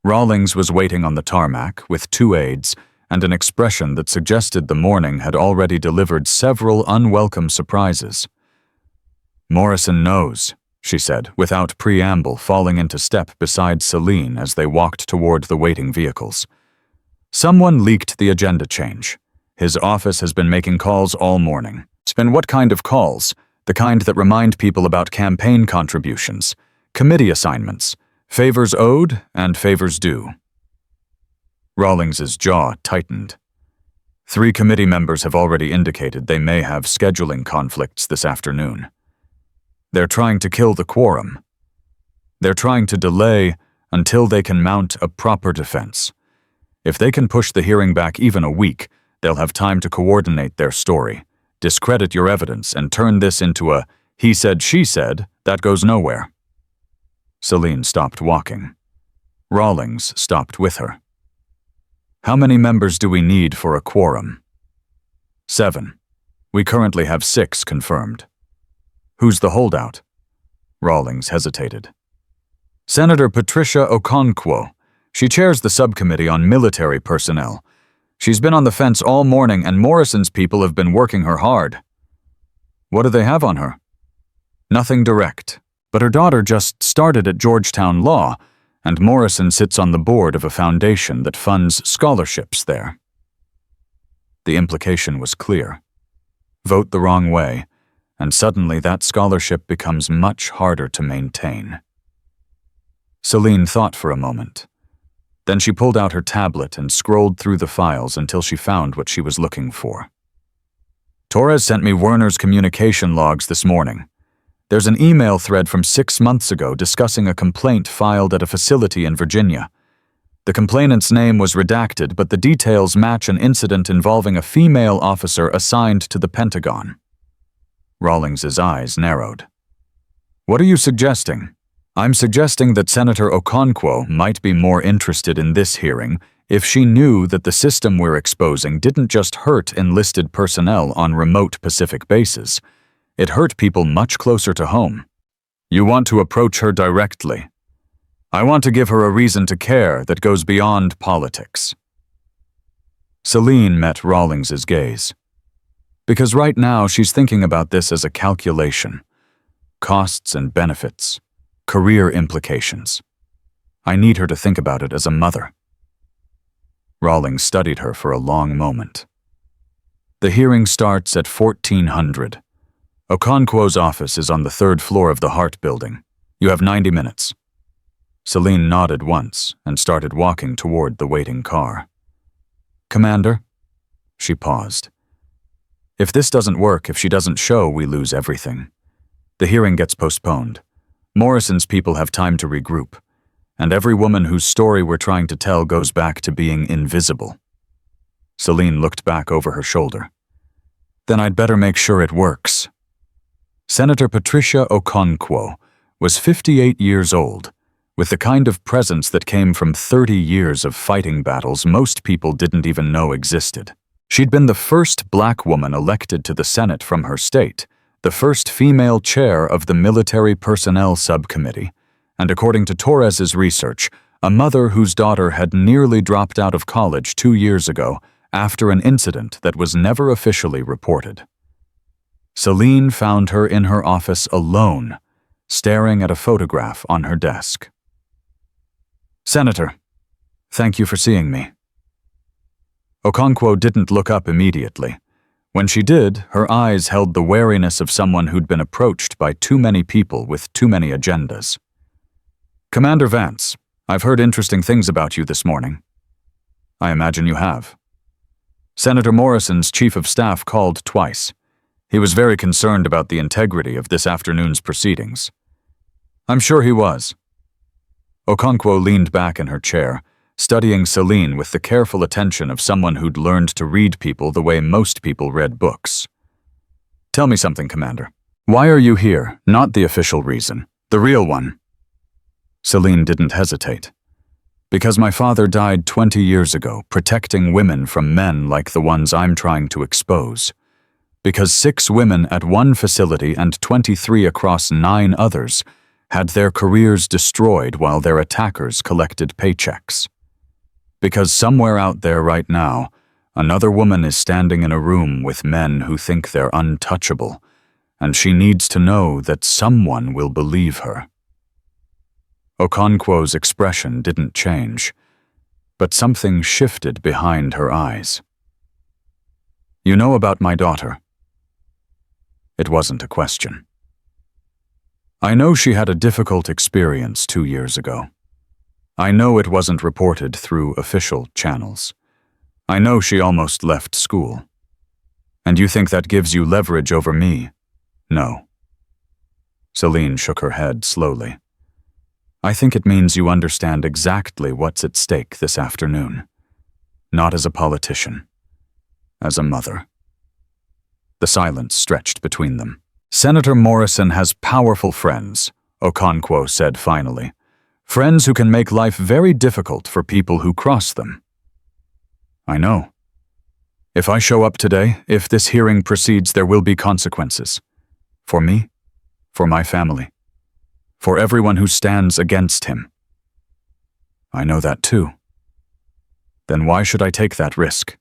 Rawlings was waiting on the tarmac with 2 aides and an expression that suggested the morning had already delivered several unwelcome surprises. Morrison knows, she said, without preamble, falling into step beside Celine as they walked toward the waiting vehicles. Someone leaked the agenda change. His office has been making calls all morning. It's been what kind of calls? The kind that remind people about campaign contributions, committee assignments, favors owed and favors due. Rawlings's jaw tightened. 3 committee members have already indicated they may have scheduling conflicts this afternoon. They're trying to kill the quorum. They're trying to delay until they can mount a proper defense. If they can push the hearing back even a week, they'll have time to coordinate their story, discredit your evidence, and turn this into a he said, she said that goes nowhere. Celine stopped walking. Rawlings stopped with her. How many members do we need for a quorum? 7. We currently have 6 confirmed. Who's the holdout? Rawlings hesitated. Senator Patricia Okonkwo, She chairs the subcommittee on military personnel. She's been on the fence all morning, and Morrison's people have been working her hard. What do they have on her? Nothing direct, but her daughter just started at Georgetown Law, and Morrison sits on the board of a foundation that funds scholarships there. The implication was clear. Vote the wrong way, and suddenly that scholarship becomes much harder to maintain. Celine thought for a moment. Then she pulled out her tablet and scrolled through the files until she found what she was looking for. Torres sent me Werner's communication logs this morning. There's an email thread from 6 months ago discussing a complaint filed at a facility in Virginia. The complainant's name was redacted, but the details match an incident involving a female officer assigned to the Pentagon. Rawlings's eyes narrowed. What are you suggesting? I'm suggesting that Senator Okonkwo might be more interested in this hearing if she knew that the system we're exposing didn't just hurt enlisted personnel on remote Pacific bases. It hurt people much closer to home. You want to approach her directly. I want to give her a reason to care that goes beyond politics. Celine met Rawlings's gaze. Because right now she's thinking about this as a calculation. Costs and benefits. Career implications. I need her to think about it as a mother. Rawlings studied her for a long moment. The hearing starts at 1400. Okonkwo's office is on the 3rd floor of the Hart Building. You have 90 minutes. Celine nodded once and started walking toward the waiting car. Commander? She paused. If this doesn't work, if she doesn't show, we lose everything. The hearing gets postponed. Morrison's people have time to regroup, and every woman whose story we're trying to tell goes back to being invisible. Celine looked back over her shoulder. Then I'd better make sure it works. Senator Patricia Okonkwo was 58 years old, with the kind of presence that came from 30 years of fighting battles most people didn't even know existed. She'd been the first black woman elected to the Senate from her state, the first female chair of the Military Personnel Subcommittee, and according to Torres's research, a mother whose daughter had nearly dropped out of college 2 years ago after an incident that was never officially reported. Celine found her in her office alone, staring at a photograph on her desk. Senator, thank you for seeing me. Okonkwo didn't look up immediately. When she did, her eyes held the wariness of someone who'd been approached by too many people with too many agendas. Commander Vance, I've heard interesting things about you this morning. I imagine you have. Senator Morrison's chief of staff called twice. He was very concerned about the integrity of this afternoon's proceedings. I'm sure he was. Okonkwo leaned back in her chair, studying Celine with the careful attention of someone who'd learned to read people the way most people read books. Tell me something, Commander. Why are you here? Not the official reason, the real one. Celine didn't hesitate. Because my father died 20 years ago, protecting women from men like the ones I'm trying to expose. Because 6 women at one facility and 23 across 9 others had their careers destroyed while their attackers collected paychecks. Because somewhere out there right now, another woman is standing in a room with men who think they're untouchable, and she needs to know that someone will believe her. Okonkwo's expression didn't change, but something shifted behind her eyes. You know about my daughter? It wasn't a question. I know she had a difficult experience 2 years ago. I know it wasn't reported through official channels. I know she almost left school. And you think that gives you leverage over me? No. Celine shook her head slowly. I think it means you understand exactly what's at stake this afternoon. Not as a politician. As a mother. The silence stretched between them. Senator Morrison has powerful friends, Okonkwo said finally. Friends who can make life very difficult for people who cross them. I know. If I show up today, if this hearing proceeds, there will be consequences. For me, for my family, for everyone who stands against him. I know that too. Then why should I take that risk?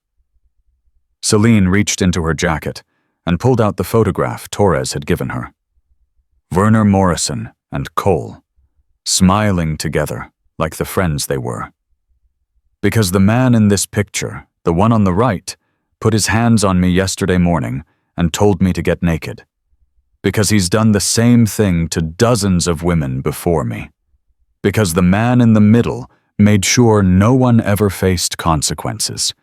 Celine reached into her jacket and pulled out the photograph Torres had given her. Werner Morrison and Cole, smiling together like the friends they were. Because the man in this picture, the one on the right, put his hands on me yesterday morning and told me to get naked. Because he's done the same thing to dozens of women before me. Because the man in the middle made sure no one ever faced consequences.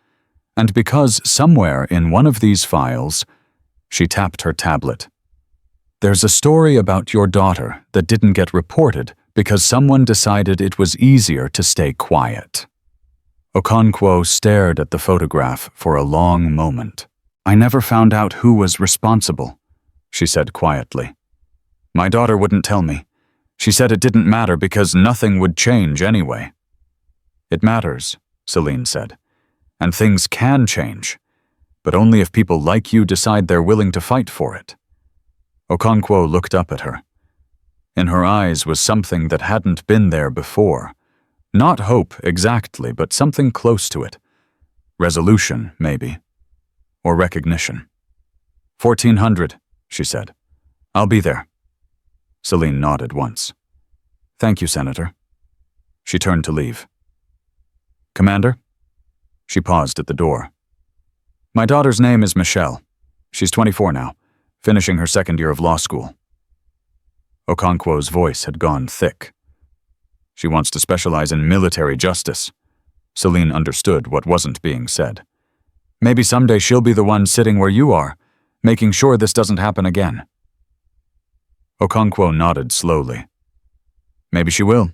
And because somewhere in one of these files, she tapped her tablet. There's a story about your daughter that didn't get reported because someone decided it was easier to stay quiet. Okonkwo stared at the photograph for a long moment. I never found out who was responsible, she said quietly. My daughter wouldn't tell me. She said it didn't matter because nothing would change anyway. It matters, Celine said, and things can change, but only if people like you decide they're willing to fight for it. Okonkwo looked up at her. In her eyes was something that hadn't been there before. Not hope exactly, but something close to it. Resolution, maybe. Or recognition. 1400, she said. I'll be there. Celine nodded once. Thank you, Senator. She turned to leave. Commander? She paused at the door. My daughter's name is Michelle. She's 24 now, finishing her second year of law school. Okonkwo's voice had gone thick. She wants to specialize in military justice. Celine understood what wasn't being said. Maybe someday she'll be the one sitting where you are, making sure this doesn't happen again. Okonkwo nodded slowly. Maybe she will.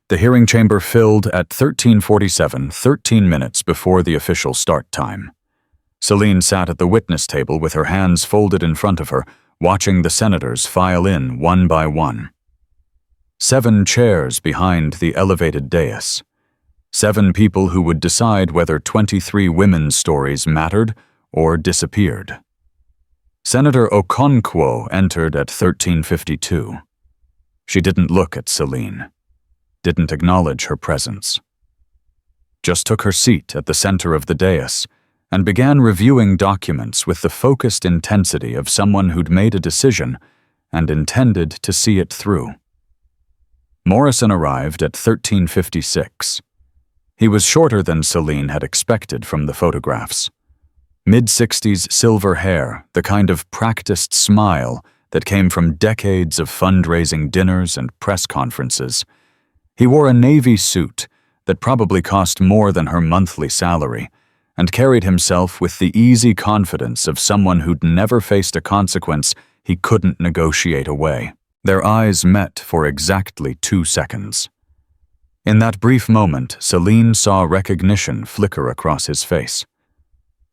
The hearing chamber filled at 13:47, 13 minutes before the official start time. Celine sat at the witness table with her hands folded in front of her, watching the senators file in one by one. 7 chairs behind the elevated dais. 7 people who would decide whether 23 women's stories mattered or disappeared. Senator Okonkwo entered at 13:52. She didn't look at Celine. Didn't acknowledge her presence. Just took her seat at the center of the dais and began reviewing documents with the focused intensity of someone who'd made a decision and intended to see it through. Morrison arrived at 13:56. He was shorter than Celine had expected from the photographs. Mid-60s silver hair, the kind of practiced smile that came from decades of fundraising dinners and press conferences. He wore a navy suit that probably cost more than her monthly salary and carried himself with the easy confidence of someone who'd never faced a consequence he couldn't negotiate away. Their eyes met for exactly 2 seconds. In that brief moment, Celine saw recognition flicker across his face.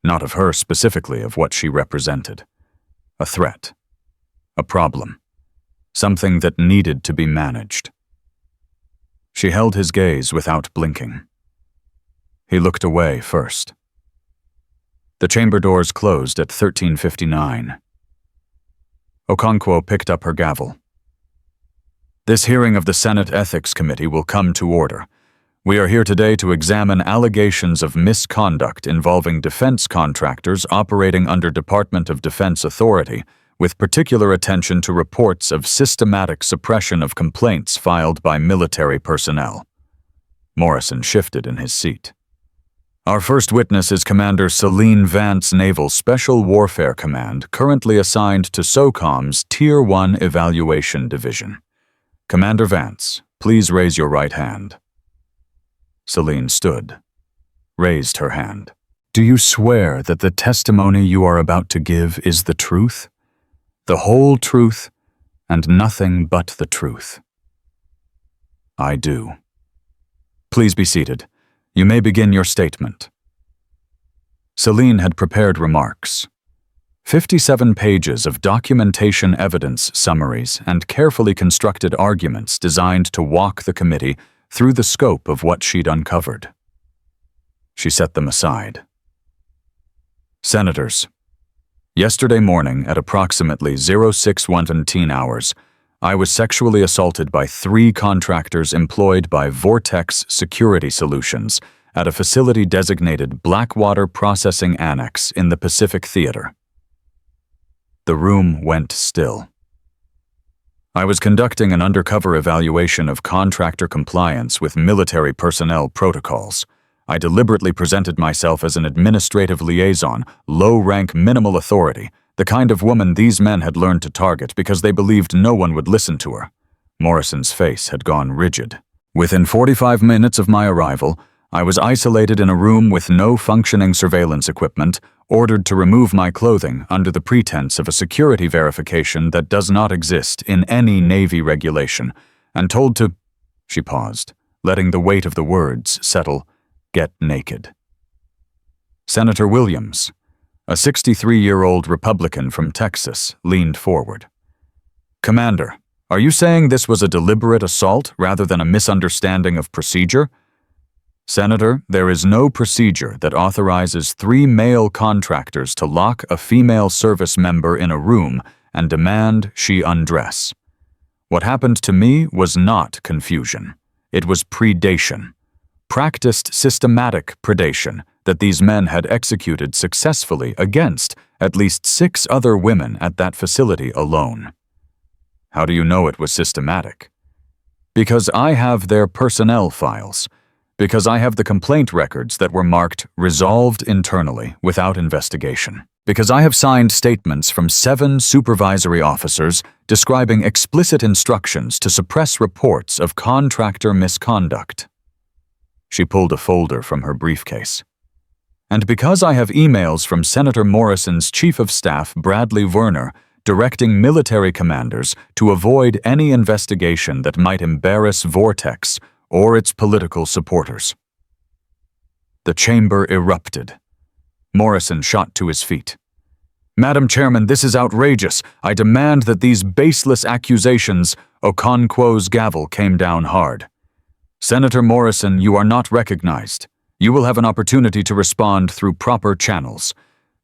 Not of her specifically, of what she represented. A threat. A problem. Something that needed to be managed. She held his gaze without blinking. He looked away first. The chamber doors closed at 13:59. Okonkwo picked up her gavel. This hearing of the Senate Ethics Committee will come to order. We are here today to examine allegations of misconduct involving defense contractors operating under Department of Defense authority, with particular attention to reports of systematic suppression of complaints filed by military personnel. Morrison shifted in his seat. Our first witness is Commander Celine Vance, Naval Special Warfare Command, currently assigned to SOCOM's Tier 1 Evaluation Division. Commander Vance, please raise your right hand. Celine stood, raised her hand. Do you swear that the testimony you are about to give is the truth? The whole truth, and nothing but the truth? I do. Please be seated. You may begin your statement. Celine had prepared remarks. 57 pages of documentation evidence summaries and carefully constructed arguments designed to walk the committee through the scope of what she'd uncovered. She set them aside. Senators, yesterday morning at approximately 0617 hours, I was sexually assaulted by 3 contractors employed by Vortex Security Solutions at a facility designated Blackwater Processing Annex in the Pacific Theater. The room went still. I was conducting an undercover evaluation of contractor compliance with military personnel protocols. I deliberately presented myself as an administrative liaison, low-rank minimal authority, the kind of woman these men had learned to target because they believed no one would listen to her. Morrison's face had gone rigid. Within 45 minutes of my arrival, I was isolated in a room with no functioning surveillance equipment, ordered to remove my clothing under the pretense of a security verification that does not exist in any Navy regulation, and told to— She paused, letting the weight of the words settle, "Get naked." Senator Williams, a 63-year-old Republican from Texas, leaned forward. "Commander, are you saying this was a deliberate assault rather than a misunderstanding of procedure?" "Senator, there is no procedure that authorizes 3 male contractors to lock a female service member in a room and demand she undress. What happened to me was not confusion. It was predation. Practiced systematic predation that these men had executed successfully against at least 6 other women at that facility alone." "How do you know it was systematic?" "Because I have their personnel files. Because I have the complaint records that were marked resolved internally without investigation. Because I have signed statements from 7 supervisory officers describing explicit instructions to suppress reports of contractor misconduct." She pulled a folder from her briefcase. "And because I have emails from Senator Morrison's Chief of Staff, Bradley Werner, directing military commanders to avoid any investigation that might embarrass Vortex or its political supporters." The chamber erupted. Morrison shot to his feet. "Madam Chairman, this is outrageous. I demand that these baseless accusations—" Okonkwo's gavel came down hard. "Senator Morrison, you are not recognized. You will have an opportunity to respond through proper channels.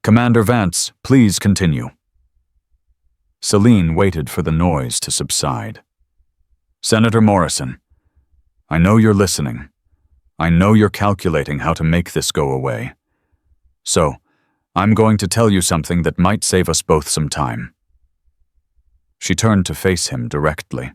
Commander Vance, please continue." Celine waited for the noise to subside. "Senator Morrison, I know you're listening. I know you're calculating how to make this go away. So, I'm going to tell you something that might save us both some time." She turned to face him directly.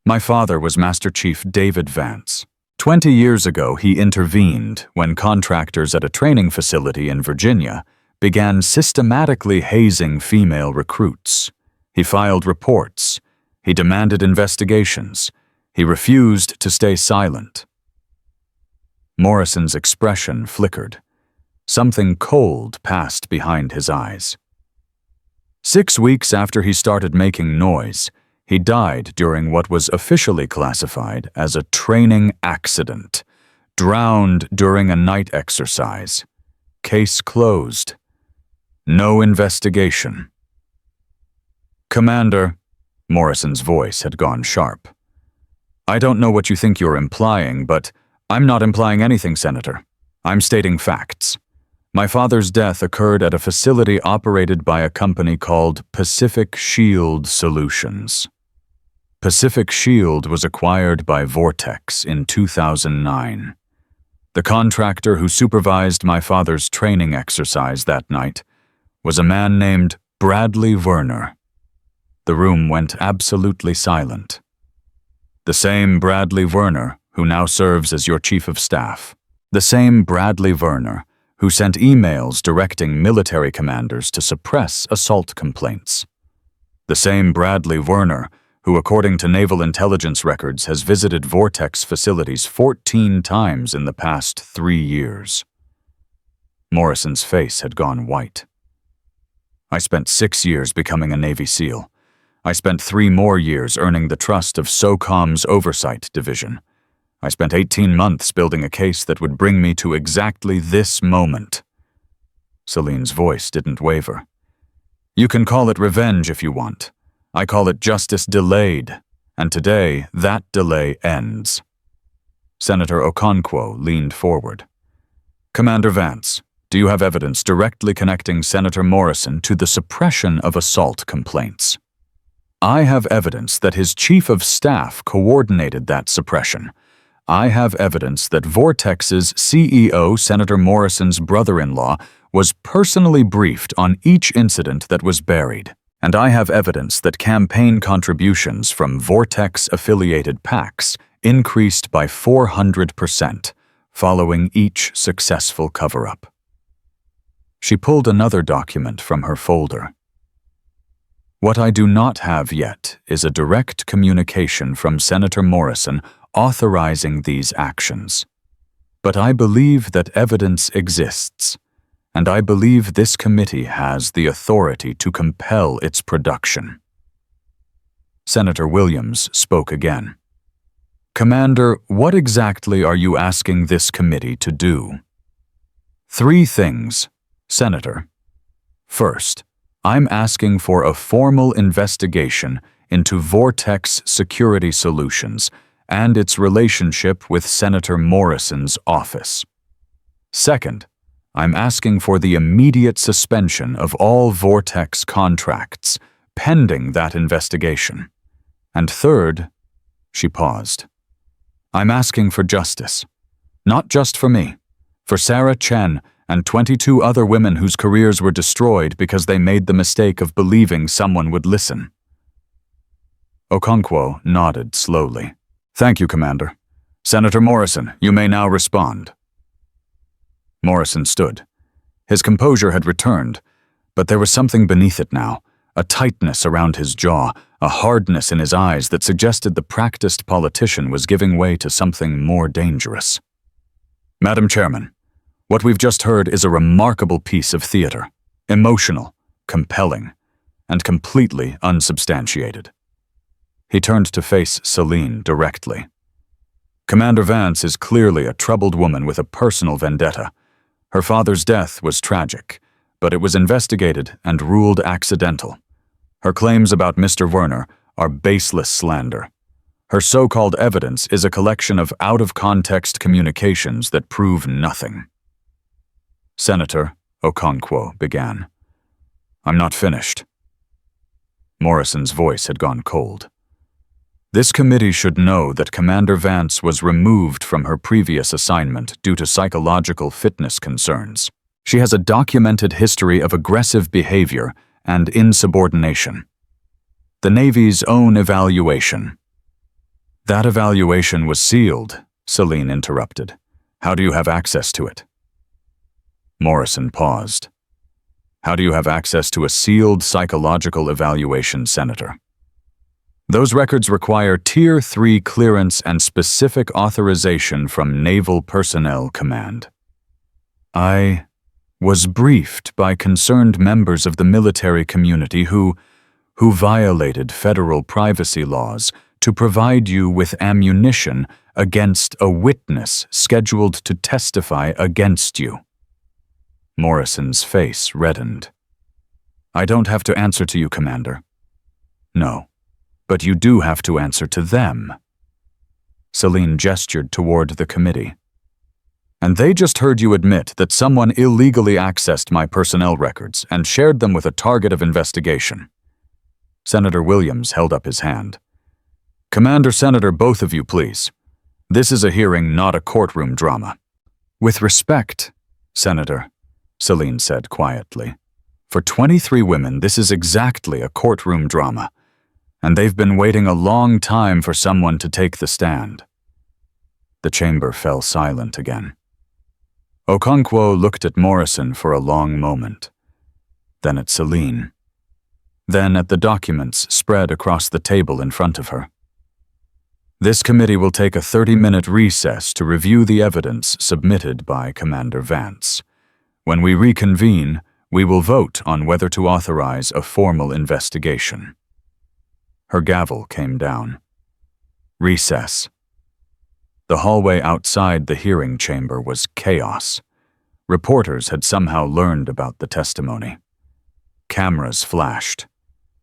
"My father was Master Chief David Vance. 20 years ago, he intervened when contractors at a training facility in Virginia began systematically hazing female recruits. He filed reports. He demanded investigations. He refused to stay silent." Morrison's expression flickered. Something cold passed behind his eyes. 6 weeks after he started making noise, he died during what was officially classified as a training accident, drowned during a night exercise. Case closed. No investigation. "Commander," Morrison's voice had gone sharp. "I don't know what you think you're implying, but I'm not implying anything, Senator. I'm stating facts. My father's death occurred at a facility operated by a company called Pacific Shield Solutions. Pacific Shield was acquired by Vortex in 2009. The contractor who supervised my father's training exercise that night was a man named Bradley Werner." The room went absolutely silent. "The same Bradley Werner who now serves as your Chief of Staff. The same Bradley Werner who sent emails directing military commanders to suppress assault complaints. The same Bradley Werner who, according to naval intelligence records, has visited Vortex facilities 14 times in the past 3 years." Morrison's face had gone white. "I spent 6 years becoming a Navy SEAL. I spent 3 more years earning the trust of SOCOM's Oversight Division. I spent 18 months building a case that would bring me to exactly this moment." Celine's voice didn't waver. "You can call it revenge if you want. I call it justice delayed, and today that delay ends." Senator Okonkwo leaned forward. "Commander Vance, do you have evidence directly connecting Senator Morrison to the suppression of assault complaints?" I have evidence that his chief of staff coordinated that suppression. I have evidence that Vortex's CEO, Senator Morrison's brother-in-law, was personally briefed on each incident that was buried. And I have evidence that campaign contributions from Vortex-affiliated PACs increased by 400% following each successful cover-up. She pulled another document from her folder. What I do not have yet is a direct communication from Senator Morrison authorizing these actions. But I believe that evidence exists, and I believe this committee has the authority to compel its production. Senator Williams spoke again. Commander, what exactly are you asking this committee to do? 3 things, Senator. First, I'm asking for a formal investigation into Vortex Security Solutions and its relationship with Senator Morrison's office. Second, I'm asking for the immediate suspension of all Vortex contracts, pending that investigation. And third, she paused. I'm asking for justice. Not just for me, for Sarah Chen and 22 other women whose careers were destroyed because they made the mistake of believing someone would listen. Okonkwo nodded slowly. Thank you, Commander. Senator Morrison, you may now respond. Morrison stood. His composure had returned, but there was something beneath it now, a tightness around his jaw, a hardness in his eyes that suggested the practiced politician was giving way to something more dangerous. Madam Chairman, what we've just heard is a remarkable piece of theater, emotional, compelling, and completely unsubstantiated. He turned to face Celine directly. Commander Vance is clearly a troubled woman with a personal vendetta. Her father's death was tragic, but it was investigated and ruled accidental. Her claims about Mr. Werner are baseless slander. Her so-called evidence is a collection of out-of-context communications that prove nothing. Senator, Okonkwo began. I'm not finished. Morrison's voice had gone cold. This committee should know that Commander Vance was removed from her previous assignment due to psychological fitness concerns. She has a documented history of aggressive behavior and insubordination. The Navy's own evaluation. That evaluation was sealed, Celine interrupted. How do you have access to it? Morrison paused. How do you have access to a sealed psychological evaluation, Senator? Those records require Tier 3 clearance and specific authorization from Naval Personnel Command. I was briefed by concerned members of the military community who violated federal privacy laws to provide you with ammunition against a witness scheduled to testify against you. Morrison's face reddened. I don't have to answer to you, Commander. No. But you do have to answer to them. Celine gestured toward the committee. And they just heard you admit that someone illegally accessed my personnel records and shared them with a target of investigation. Senator Williams held up his hand. Commander, Senator, both of you, please. This is a hearing, not a courtroom drama. With respect, Senator, Celine said quietly. For 23 women, this is exactly a courtroom drama. And they've been waiting a long time for someone to take the stand. The chamber fell silent again. Okonkwo looked at Morrison for a long moment, then at Celine, then at the documents spread across the table in front of her. This committee will take a 30-minute recess to review the evidence submitted by Commander Vance. When we reconvene, we will vote on whether to authorize a formal investigation. Her gavel came down. Recess. The hallway outside the hearing chamber was chaos. Reporters had somehow learned about the testimony. Cameras flashed.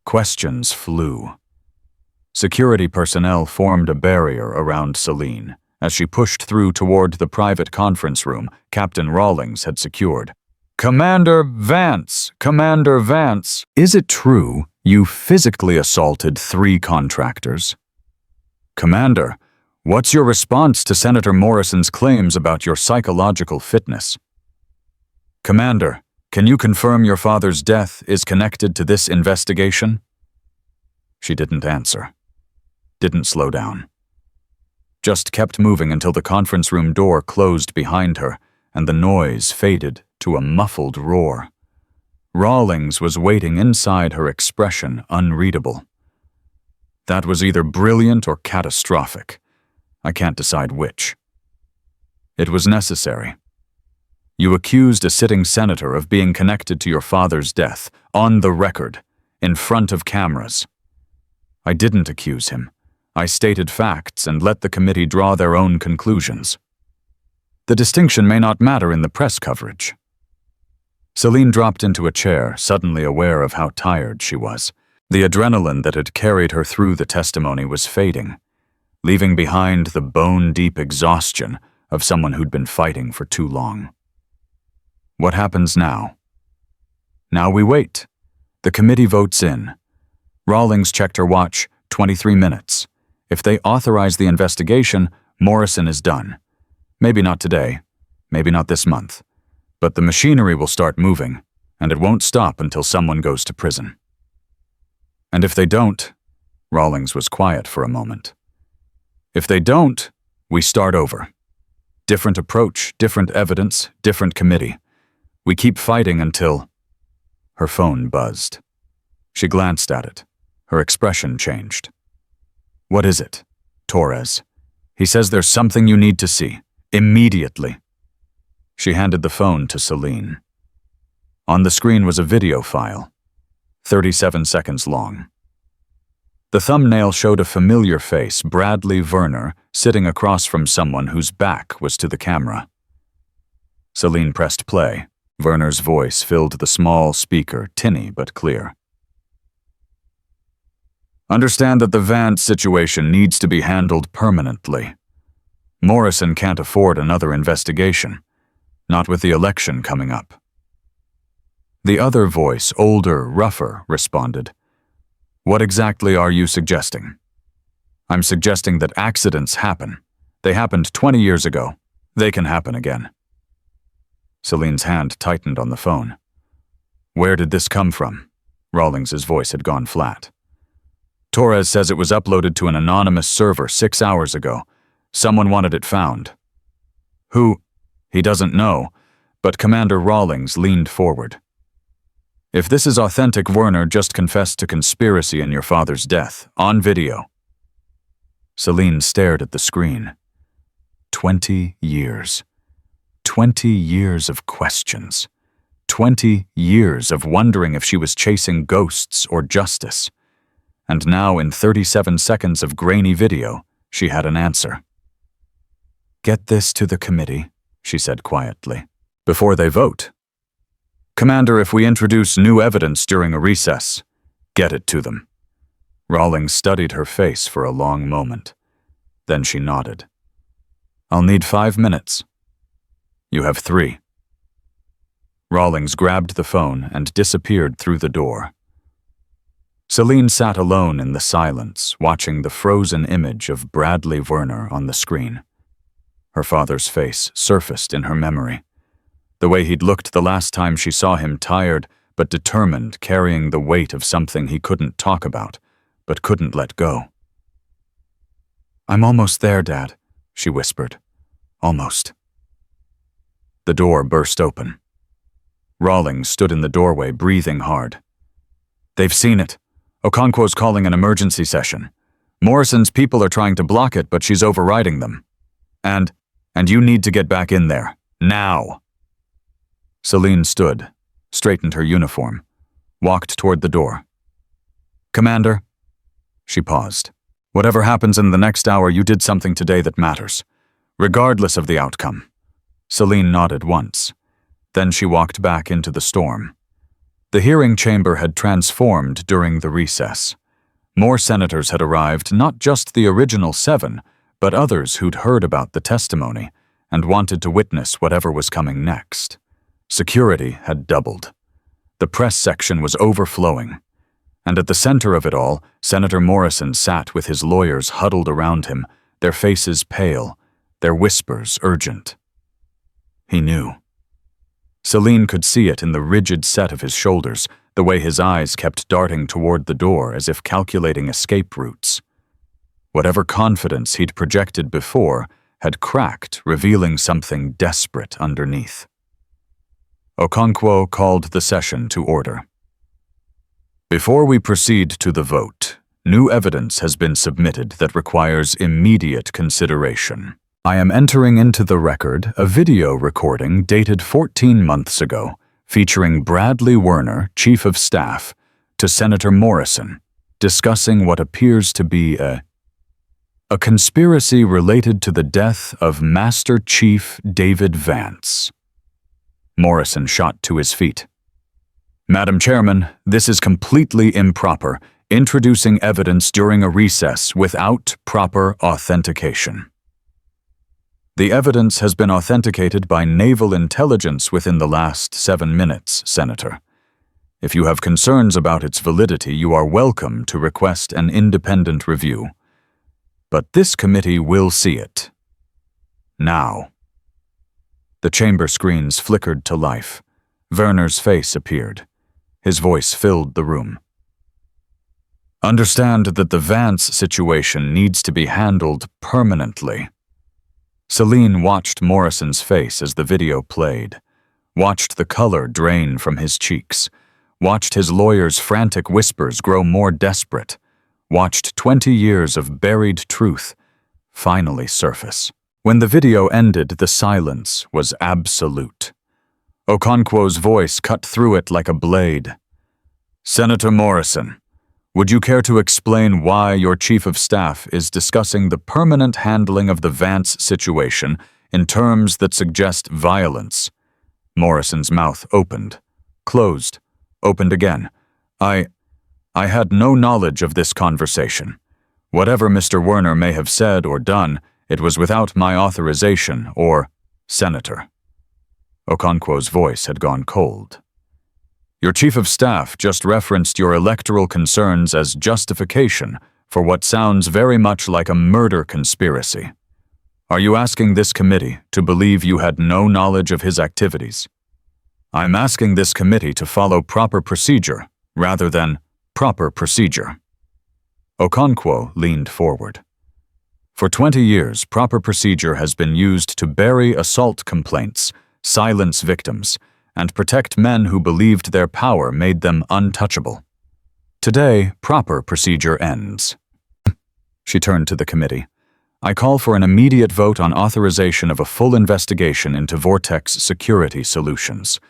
Questions flew. Security personnel formed a barrier around Celine. As she pushed through toward the private conference room Captain Rawlings had secured. Commander Vance! Commander Vance! Is it true You physically assaulted 3 contractors. Commander, what's your response to Senator Morrison's claims about your psychological fitness? Commander, can you confirm your father's death is connected to this investigation? She didn't answer. Didn't slow down. Just kept moving until the conference room door closed behind her and the noise faded to a muffled roar. Rawlings was waiting inside her expression, unreadable. That was either brilliant or catastrophic. I can't decide which. It was necessary. You accused a sitting senator of being connected to your father's death, on the record, in front of cameras. I didn't accuse him. I stated facts and let the committee draw their own conclusions. The distinction may not matter in the press coverage. Celine dropped into a chair, suddenly aware of how tired she was. The adrenaline that had carried her through the testimony was fading, leaving behind the bone-deep exhaustion of someone who'd been fighting for too long. What happens now? Now we wait. The committee votes in. Rawlings checked her watch, 23 minutes. If they authorize the investigation, Morrison is done. Maybe not today, maybe not this month. But the machinery will start moving, and it won't stop until someone goes to prison. And if they don't, Rawlings was quiet for a moment. If they don't, we start over. Different approach, different evidence, different committee. We keep fighting until... Her phone buzzed. She glanced at it. Her expression changed. What is it? Torres. He says there's something you need to see. Immediately. She handed the phone to Celine. On the screen was a video file, 37 seconds long. The thumbnail showed a familiar face, Bradley Werner, sitting across from someone whose back was to the camera. Celine pressed play. Werner's voice filled the small speaker, tinny but clear. Understand that the Vance situation needs to be handled permanently. Morrison can't afford another investigation, not with the election coming up. The other voice, older, rougher, responded. What exactly are you suggesting? I'm suggesting that accidents happen. They happened 20 years ago. They can happen again. Celine's hand tightened on the phone. Where did this come from? Rawlings's voice had gone flat. Torres says it was uploaded to an anonymous server 6 hours ago. Someone wanted it found. Who? He doesn't know, but Commander Rawlings leaned forward. If this is authentic, Werner just confessed to conspiracy in your father's death, on video. Celine stared at the screen. 20 years. 20 years of questions. 20 years of wondering if she was chasing ghosts or justice. And now, in 37 seconds of grainy video, she had an answer. Get this to the committee, she said quietly, before they vote. Commander, if we introduce new evidence during a recess, get it to them. Rawlings studied her face for a long moment. Then she nodded. I'll need 5 minutes. You have 3. Rawlings grabbed the phone and disappeared through the door. Celine sat alone in the silence, watching the frozen image of Bradley Werner on the screen. Her father's face surfaced in her memory. The way he'd looked the last time she saw him, tired but determined, carrying the weight of something he couldn't talk about, but couldn't let go. I'm almost there, Dad, she whispered. Almost. The door burst open. Rawlings stood in the doorway, breathing hard. They've seen it. Okonkwo's calling an emergency session. Morrison's people are trying to block it, but she's overriding them. And you need to get back in there. Now. Celine stood, straightened her uniform, walked toward the door. Commander. She paused. Whatever happens in the next hour, you did something today that matters, regardless of the outcome. Celine nodded once. Then she walked back into the storm. The hearing chamber had transformed during the recess. More senators had arrived, not just the original 7, but others who'd heard about the testimony and wanted to witness whatever was coming next. Security had doubled. The press section was overflowing. And at the center of it all, Senator Morrison sat with his lawyers huddled around him, their faces pale, their whispers urgent. He knew. Celine could see it in the rigid set of his shoulders, the way his eyes kept darting toward the door as if calculating escape routes. Whatever confidence he'd projected before had cracked, revealing something desperate underneath. Okonkwo called the session to order. Before we proceed to the vote, new evidence has been submitted that requires immediate consideration. I am entering into the record a video recording dated 14 months ago, featuring Bradley Werner, Chief of Staff, to Senator Morrison, discussing what appears to be a conspiracy related to the death of Master Chief David Vance. Morrison shot to his feet. Madam Chairman, this is completely improper, introducing evidence during a recess without proper authentication. The evidence has been authenticated by naval intelligence within the last 7 minutes, Senator. If you have concerns about its validity, you are welcome to request an independent review. But this committee will see it. Now. The chamber screens flickered to life. Werner's face appeared. His voice filled the room. Understand that the Vance situation needs to be handled permanently. Celine watched Morrison's face as the video played, watched the color drain from his cheeks, watched his lawyer's frantic whispers grow more desperate, watched 20 years of buried truth finally surface. When the video ended, the silence was absolute. Okonkwo's voice cut through it like a blade. Senator Morrison, would you care to explain why your Chief of Staff is discussing the permanent handling of the Vance situation in terms that suggest violence? Morrison's mouth opened, closed, opened again. I had no knowledge of this conversation. Whatever Mr. Werner may have said or done, it was without my authorization or Senator. Okonkwo's voice had gone cold. Your Chief of Staff just referenced your electoral concerns as justification for what sounds very much like a murder conspiracy. Are you asking this committee to believe you had no knowledge of his activities? I'm asking this committee to follow proper procedure rather than proper procedure. Okonkwo leaned forward. For 20 years, proper procedure has been used to bury assault complaints, silence victims, and protect men who believed their power made them untouchable. Today, proper procedure ends. She turned to the committee. I call for an immediate vote on authorization of a full investigation into Vortex Security Solutions,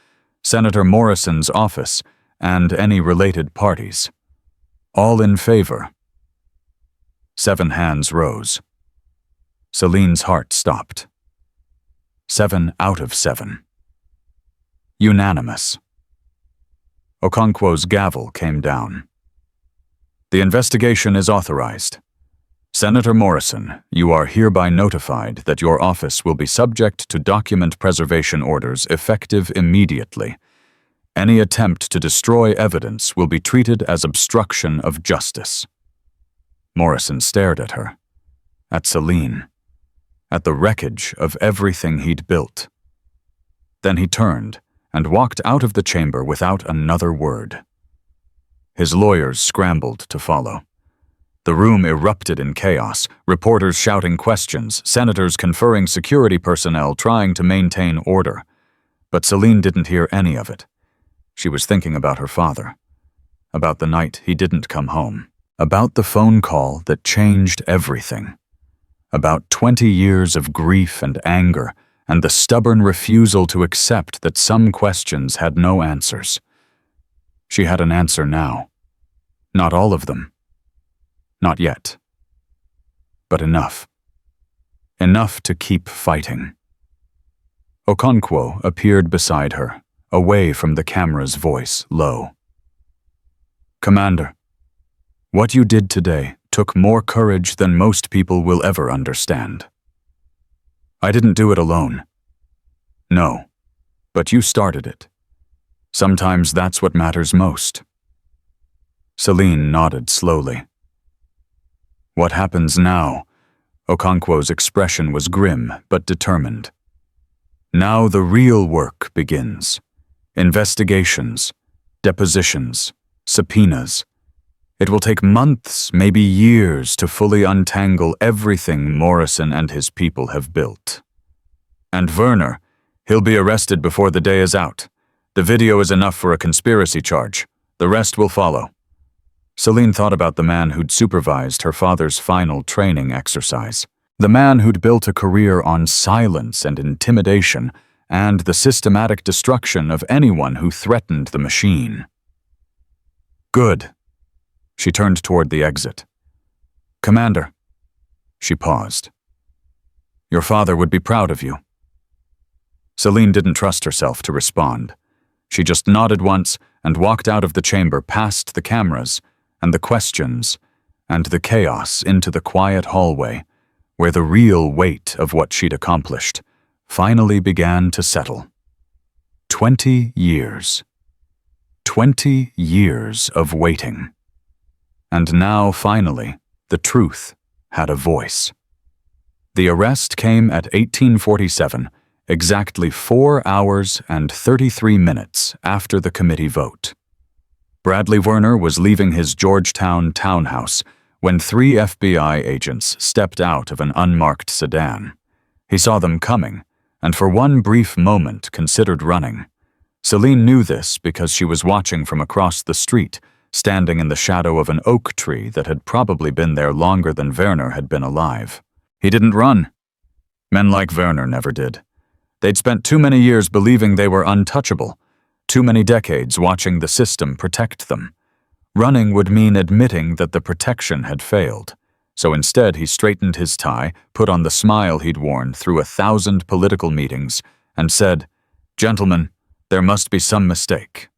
Senator Morrison's office, and any related parties. All in favor? 7 hands rose. Celine's heart stopped. 7 out of 7. Unanimous. Okonkwo's gavel came down. The investigation is authorized. Senator Morrison, you are hereby notified that your office will be subject to document preservation orders effective immediately. Any attempt to destroy evidence will be treated as obstruction of justice. Morrison stared at her, at Celine, at the wreckage of everything he'd built. Then he turned and walked out of the chamber without another word. His lawyers scrambled to follow. The room erupted in chaos, reporters shouting questions, senators conferring security personnel trying to maintain order. But Celine didn't hear any of it. She was thinking about her father, about the night he didn't come home, about the phone call that changed everything, about 20 years of grief and anger, and the stubborn refusal to accept that some questions had no answers. She had an answer now. Not all of them. Not yet. But enough. Enough to keep fighting. Okonkwo appeared beside her, away from the camera's voice, low. Commander, what you did today took more courage than most people will ever understand. I didn't do it alone. No, but you started it. Sometimes that's what matters most. Celine nodded slowly. What happens now? Okonkwo's expression was grim but determined. Now the real work begins. Investigations, depositions, subpoenas. It will take months, maybe years, to fully untangle everything Morrison and his people have built. And Werner, he'll be arrested before the day is out. The video is enough for a conspiracy charge. The rest will follow. Celine thought about the man who'd supervised her father's final training exercise. The man who'd built a career on silence and intimidation and the systematic destruction of anyone who threatened the machine. Good. She turned toward the exit. Commander. She paused. Your father would be proud of you. Celine didn't trust herself to respond. She just nodded once and walked out of the chamber past the cameras and the questions and the chaos into the quiet hallway where the real weight of what she'd accomplished finally began to settle. 20 years. 20 years of waiting. And now, finally, the truth had a voice. The arrest came at 1847, exactly 4 hours and 33 minutes after the committee vote. Bradley Werner was leaving his Georgetown townhouse when 3 FBI agents stepped out of an unmarked sedan. He saw them coming, and for one brief moment considered running. Celine knew this because she was watching from across the street, standing in the shadow of an oak tree that had probably been there longer than Werner had been alive. He didn't run. Men like Werner never did. They'd spent too many years believing they were untouchable, too many decades watching the system protect them. Running would mean admitting that the protection had failed. So instead he straightened his tie, put on the smile he'd worn through 1,000 political meetings, and said, "Gentlemen, there must be some mistake.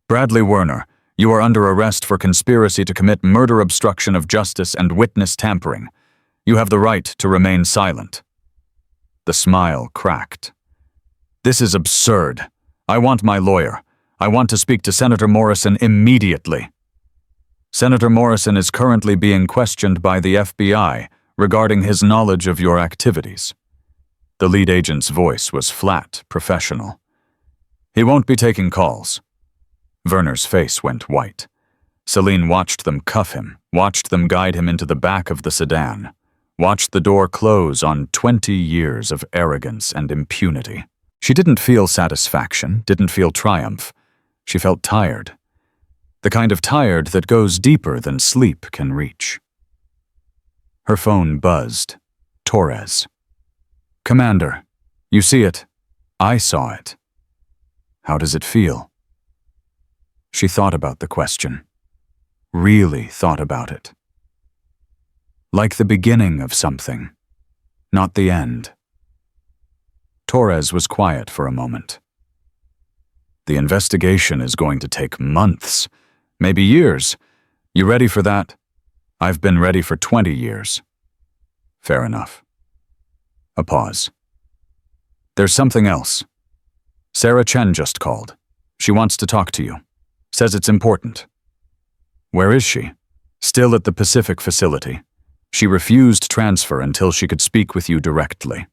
Bradley Werner, you are under arrest for conspiracy to commit murder, obstruction of justice, and witness tampering. You have the right to remain silent." The smile cracked. "This is absurd. I want my lawyer. I want to speak to Senator Morrison immediately." "Senator Morrison is currently being questioned by the FBI regarding his knowledge of your activities." The lead agent's voice was flat, professional. "He won't be taking calls." Werner's face went white. Celine watched them cuff him, watched them guide him into the back of the sedan, watched the door close on 20 years of arrogance and impunity. She didn't feel satisfaction, didn't feel triumph. She felt tired. The kind of tired that goes deeper than sleep can reach. Her phone buzzed. Torres. "Commander, you see it. I saw it. How does it feel?" She thought about the question. Really thought about it. Like the beginning of something, not the end. Torres was quiet for a moment. "The investigation is going to take months, maybe years. You ready for that?" "I've been ready for 20 years. "Fair enough." A pause. "There's something else. Sarah Chen just called. She wants to talk to you. Says it's important." "Where is she?" "Still at the Pacific facility. She refused transfer until she could speak with you directly."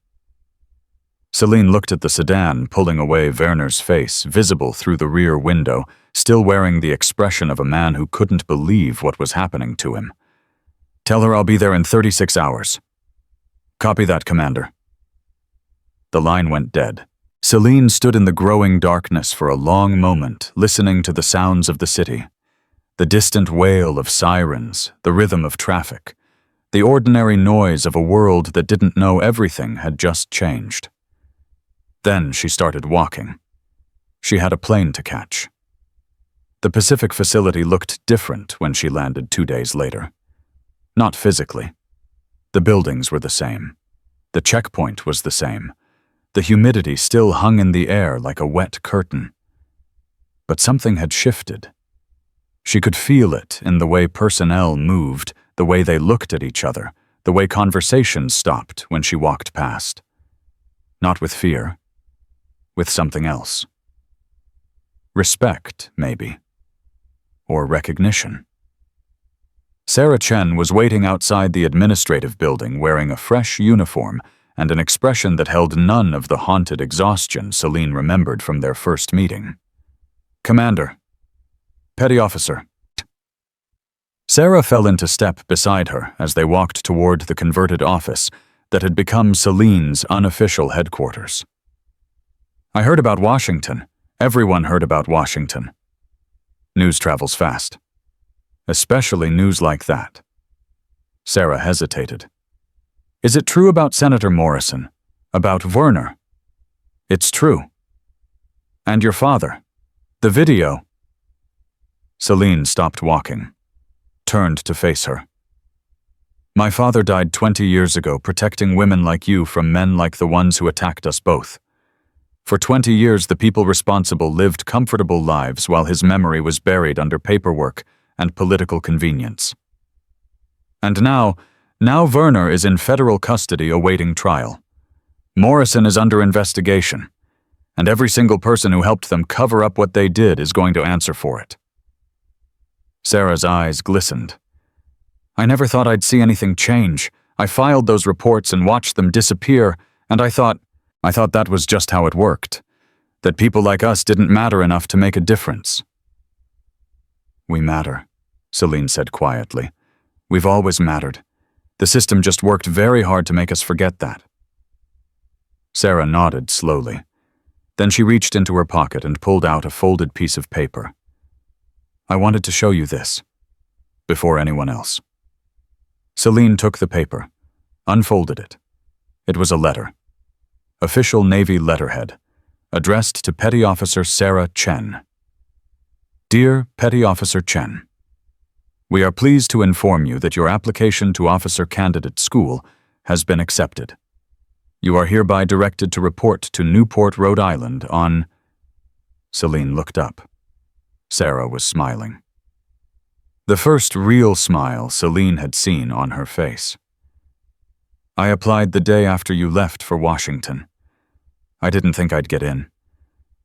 Celine looked at the sedan, pulling away Werner's face, visible through the rear window, still wearing the expression of a man who couldn't believe what was happening to him. "Tell her I'll be there in 36 hours. "Copy that, Commander." The line went dead. Celine stood in the growing darkness for a long moment, listening to the sounds of the city. The distant wail of sirens, the rhythm of traffic. The ordinary noise of a world that didn't know everything had just changed. Then she started walking. She had a plane to catch. The Pacific facility looked different when she landed 2 days later. Not physically. The buildings were the same. The checkpoint was the same. The humidity still hung in the air like a wet curtain. But something had shifted. She could feel it in the way personnel moved, the way they looked at each other, the way conversations stopped when she walked past. Not with fear. With something else. Respect, maybe. or recognition. Sarah Chen was waiting outside the administrative building wearing a fresh uniform and an expression that held none of the haunted exhaustion Celine remembered from their first meeting. "Commander. Petty Officer." Sarah fell into step beside her as they walked toward the converted office that had become Celine's unofficial headquarters. "I heard about Washington. Everyone heard about Washington. News travels fast. Especially news like that." Sarah hesitated. "Is it true about Senator Morrison? About Werner?" "It's true." "And your father? The video?" Celine stopped walking, turned to face her. "My father died 20 years ago protecting women like you from men like the ones who attacked us both. For 20 years, the people responsible lived comfortable lives while his memory was buried under paperwork and political convenience. And now Werner is in federal custody awaiting trial. Morrison is under investigation, and every single person who helped them cover up what they did is going to answer for it." Sarah's eyes glistened. "I never thought I'd see anything change. I filed those reports and watched them disappear, and I thought that was just how it worked, that people like us didn't matter enough to make a difference." "We matter," Celine said quietly. "We've always mattered. The system just worked very hard to make us forget that." Sarah nodded slowly. Then she reached into her pocket and pulled out a folded piece of paper. "I wanted to show you this, before anyone else." Celine took the paper, unfolded it. It was a letter. Official Navy letterhead, addressed to Petty Officer Sarah Chen. "Dear Petty Officer Chen, we are pleased to inform you that your application to Officer Candidate School has been accepted. You are hereby directed to report to Newport, Rhode Island on—" Celine looked up. Sarah was smiling. The first real smile Celine had seen on her face. "I applied the day after you left for Washington. I didn't think I'd get in.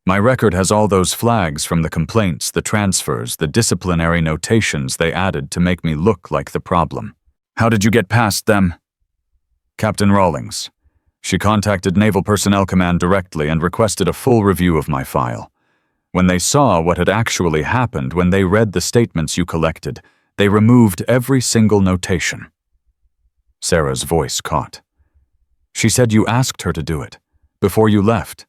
My record has all those flags from the complaints, the transfers, the disciplinary notations they added to make me look like the problem. How did you get past them?" "Captain Rawlings. She contacted Naval Personnel Command directly and requested a full review of my file. When they saw what had actually happened, when they read the statements you collected, they removed every single notation." Sarah's voice caught. "She said you asked her to do it, before you left.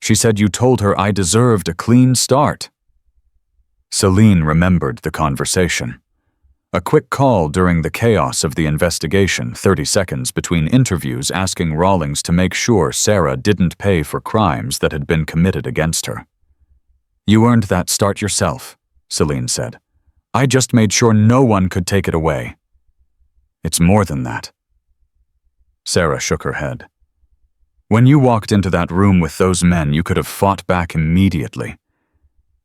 She said you told her I deserved a clean start." Celine remembered the conversation. A quick call during the chaos of the investigation, 30 seconds between interviews asking Rawlings to make sure Sarah didn't pay for crimes that had been committed against her. "You earned that start yourself," Celine said. "I just made sure no one could take it away." "It's more than that." Sarah shook her head. "When you walked into that room with those men, you could have fought back immediately.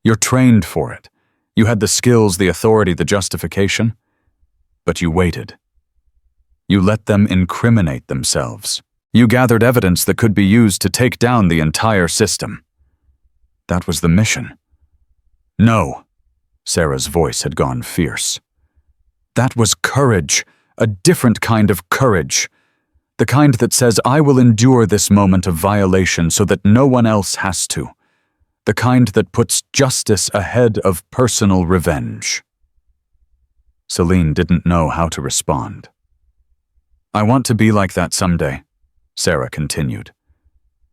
You're trained for it. You had the skills, the authority, the justification. But you waited. You let them incriminate themselves. You gathered evidence that could be used to take down the entire system. That was the mission." "No." Sarah's voice had gone fierce. "That was courage, a different kind of courage. The kind that says, I will endure this moment of violation so that no one else has to. The kind that puts justice ahead of personal revenge." Celine didn't know how to respond. "I want to be like that someday," Sarah continued.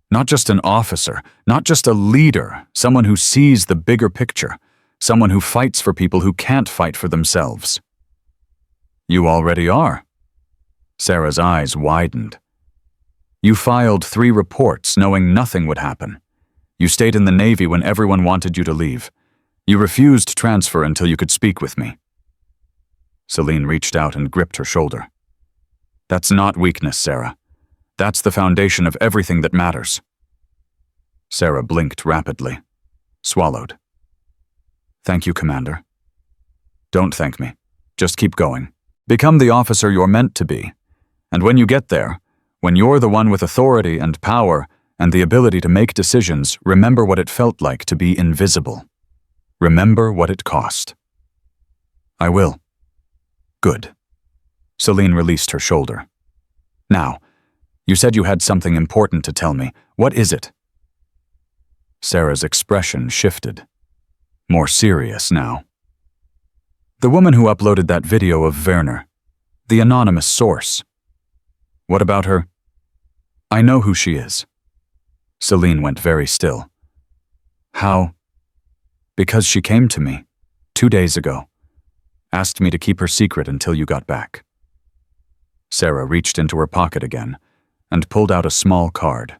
"Not just an officer, not just a leader, someone who sees the bigger picture, someone who fights for people who can't fight for themselves." "You already are." Sarah's eyes widened. "You filed 3 reports knowing nothing would happen. You stayed in the Navy when everyone wanted you to leave. You refused transfer until you could speak with me." Celine reached out and gripped her shoulder. "That's not weakness, Sarah. That's the foundation of everything that matters." Sarah blinked rapidly, swallowed. "Thank you, Commander." "Don't thank me. Just keep going. Become the officer you're meant to be. And when you get there, when you're the one with authority and power and the ability to make decisions, remember what it felt like to be invisible. Remember what it cost." I will. Good. Celine released her shoulder. Now, you said you had something important to tell me. What is it? Sarah's expression shifted. More serious now. The woman who uploaded that video of Werner. The anonymous source. What about her? I know who she is. Celine went very still. How? Because she came to me 2 days ago. Asked me to keep her secret until you got back. Sarah reached into her pocket again and pulled out a small card.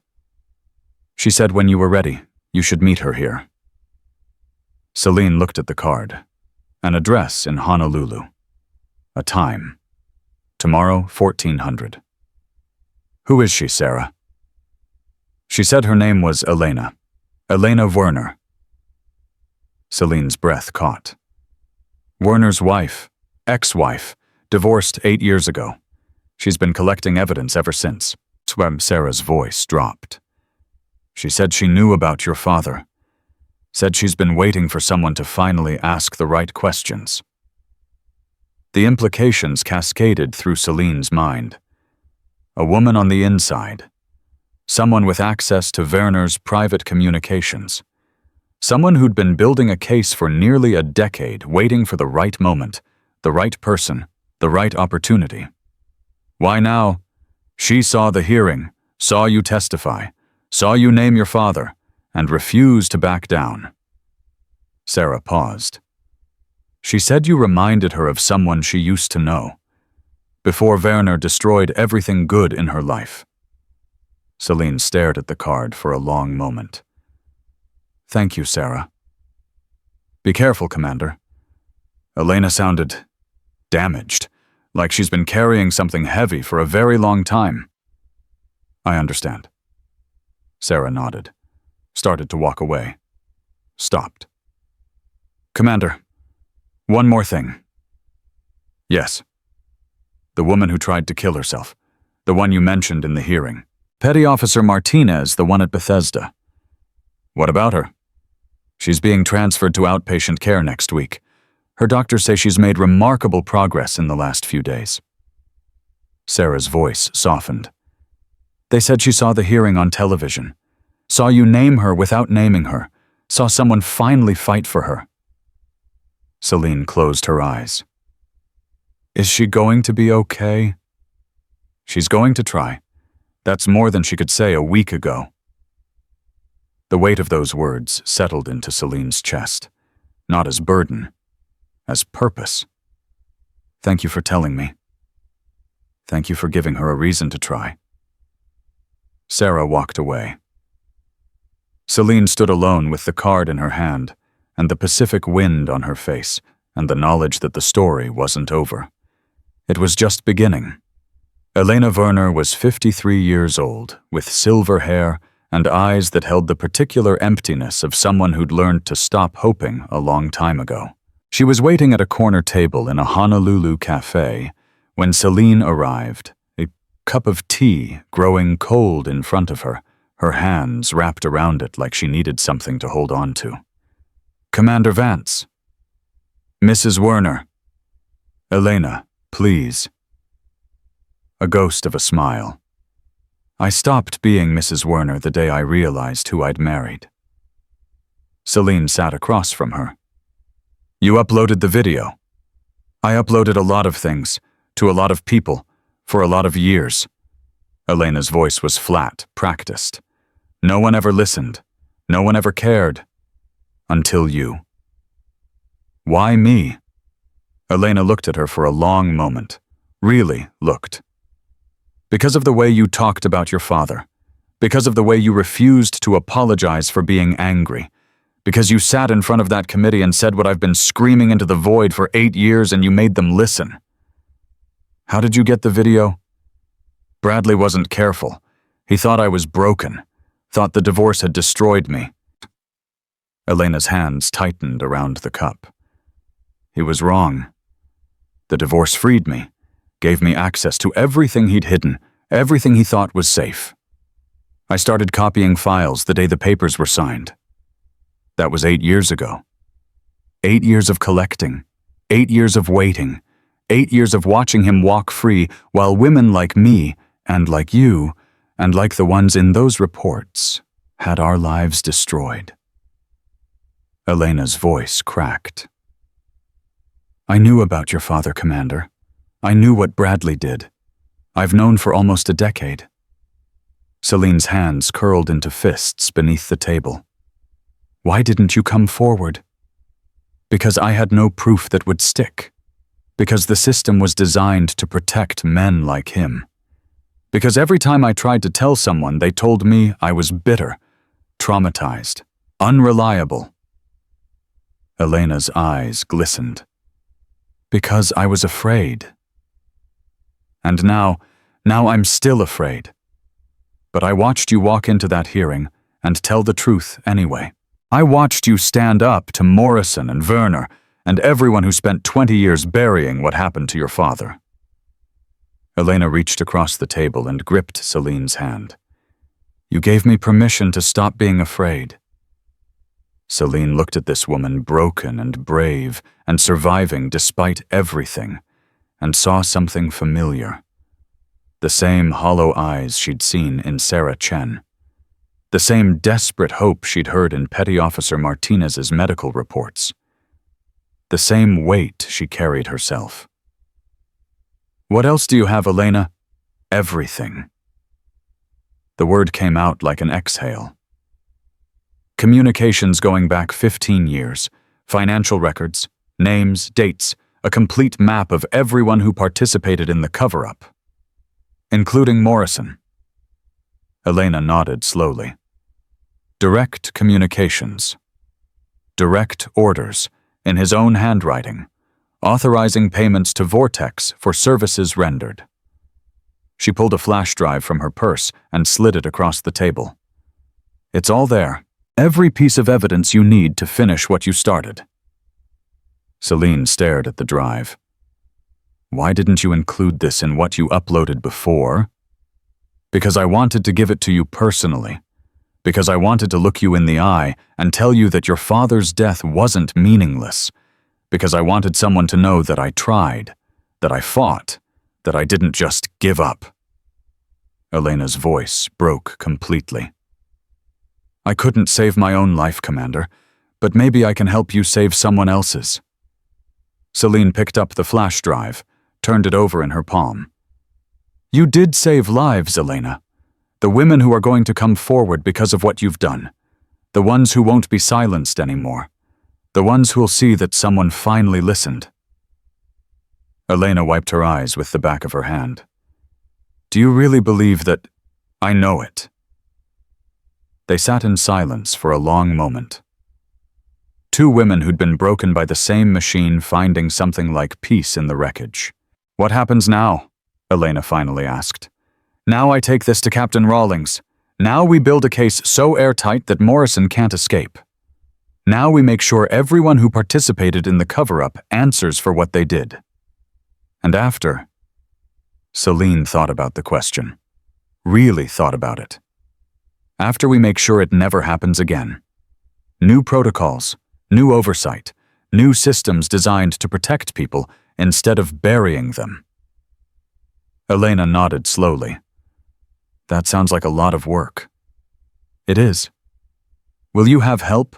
She said when you were ready, you should meet her here. Celine looked at the card. An address in Honolulu. A time. Tomorrow, 1400. Who is she, Sarah? She said her name was Elena. Elena Werner. Celine's breath caught. Werner's wife, ex-wife, divorced 8 years ago. She's been collecting evidence ever since. Sarah's voice dropped. She said she knew about your father. Said she's been waiting for someone to finally ask the right questions. The implications cascaded through Celine's mind. A woman on the inside. Someone with access to Werner's private communications. Someone who'd been building a case for nearly a decade, waiting for the right moment, the right person, the right opportunity. Why now? She saw the hearing, saw you testify, saw you name your father, and refused to back down. Sarah paused. She said you reminded her of someone she used to know, before Werner destroyed everything good in her life. Celine stared at the card for a long moment. Thank you, Sarah. Be careful, Commander. Elena sounded damaged, like she's been carrying something heavy for a very long time. I understand. Sarah nodded, started to walk away, stopped. Commander, one more thing. Yes. The woman who tried to kill herself, the one you mentioned in the hearing. Petty Officer Martinez, the one at Bethesda. What about her? She's being transferred to outpatient care next week. Her doctors say she's made remarkable progress in the last few days. Sarah's voice softened. They said she saw the hearing on television, saw you name her without naming her, saw someone finally fight for her. Celine closed her eyes. Is she going to be okay? She's going to try. That's more than she could say a week ago. The weight of those words settled into Celine's chest, not as burden, as purpose. Thank you for telling me. Thank you for giving her a reason to try. Sarah walked away. Celine stood alone with the card in her hand and the Pacific wind on her face and the knowledge that the story wasn't over. It was just beginning. Elena Werner was 53 years old, with silver hair and eyes that held the particular emptiness of someone who'd learned to stop hoping a long time ago. She was waiting at a corner table in a Honolulu cafe when Celine arrived, a cup of tea growing cold in front of her, her hands wrapped around it like she needed something to hold on to. Commander Vance. Mrs. Werner. Elena, please. A ghost of a smile. I stopped being Mrs. Werner the day I realized who I'd married. Celine sat across from her. You uploaded the video. I uploaded a lot of things, to a lot of people, for a lot of years. Elena's voice was flat, practiced. No one ever listened. No one ever cared. Until you. Why me? Elena looked at her for a long moment. Really looked. Because of the way you talked about your father. Because of the way you refused to apologize for being angry. Because you sat in front of that committee and said what I've been screaming into the void for 8 years and you made them listen. How did you get the video? Bradley wasn't careful. He thought I was broken. Thought the divorce had destroyed me. Elena's hands tightened around the cup. He was wrong. The divorce freed me, gave me access to everything he'd hidden, everything he thought was safe. I started copying files the day the papers were signed. That was 8 years ago. 8 years of collecting, 8 years of waiting. 8 years of watching him walk free while women like me, and like you, and like the ones in those reports, had our lives destroyed. Elena's voice cracked. I knew about your father, Commander. I knew what Bradley did. I've known for almost a decade. Celine's hands curled into fists beneath the table. Why didn't you come forward? Because I had no proof that would stick. Because the system was designed to protect men like him. Because every time I tried to tell someone, they told me I was bitter, traumatized, unreliable. Elena's eyes glistened. Because I was afraid. And now I'm still afraid. But I watched you walk into that hearing and tell the truth anyway. I watched you stand up to Morrison and Werner and everyone who spent 20 years burying what happened to your father. Elena reached across the table and gripped Celine's hand. You gave me permission to stop being afraid. Celine looked at this woman broken and brave and surviving despite everything, and saw something familiar. The same hollow eyes she'd seen in Sarah Chen. The same desperate hope she'd heard in Petty Officer Martinez's medical reports. The same weight she carried herself. What else do you have, Elena? Everything. The word came out like an exhale. Communications going back 15 years, financial records, names, dates, a complete map of everyone who participated in the cover-up. Including Morrison. Elena nodded slowly. Direct communications. Direct orders, in his own handwriting, authorizing payments to Vortex for services rendered. She pulled a flash drive from her purse and slid it across the table. It's all there. Every piece of evidence you need to finish what you started. Celine stared at the drive. Why didn't you include this in what you uploaded before? Because I wanted to give it to you personally. Because I wanted to look you in the eye and tell you that your father's death wasn't meaningless. Because I wanted someone to know that I tried, that I fought, that I didn't just give up. Elena's voice broke completely. I couldn't save my own life, Commander, but maybe I can help you save someone else's. Celine picked up the flash drive, turned it over in her palm. You did save lives, Elena. The women who are going to come forward because of what you've done. The ones who won't be silenced anymore. The ones who'll see that someone finally listened. Elena wiped her eyes with the back of her hand. Do you really believe that... I know it. They sat in silence for a long moment. Two women who'd been broken by the same machine finding something like peace in the wreckage. What happens now? Elena finally asked. Now I take this to Captain Rawlings. Now we build a case so airtight that Morrison can't escape. Now we make sure everyone who participated in the cover-up answers for what they did. And after... Celine thought about the question. Really thought about it. After we make sure it never happens again. New protocols, new oversight, new systems designed to protect people instead of burying them. Elena nodded slowly. That sounds like a lot of work. It is. Will you have help?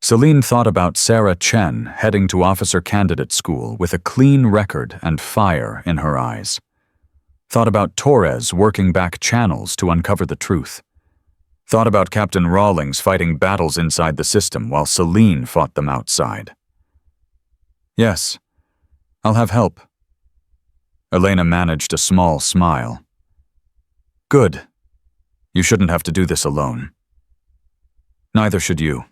Celine thought about Sarah Chen heading to officer candidate school with a clean record and fire in her eyes. Thought about Torres working back channels to uncover the truth. Thought about Captain Rawlings fighting battles inside the system while Celine fought them outside. Yes, I'll have help. Elena managed a small smile. Good. You shouldn't have to do this alone. Neither should you.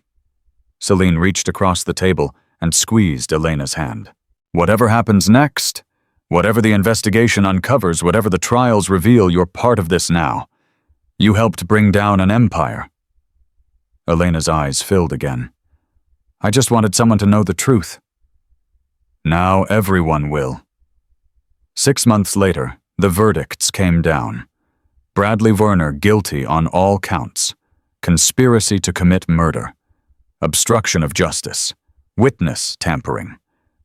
Celine reached across the table and squeezed Elena's hand. Whatever happens next, whatever the investigation uncovers, whatever the trials reveal, you're part of this now. You helped bring down an empire. Elena's eyes filled again. I just wanted someone to know the truth. Now everyone will. 6 months later, the verdicts came down. Bradley Werner guilty on all counts. Conspiracy to commit murder. Obstruction of justice. Witness tampering.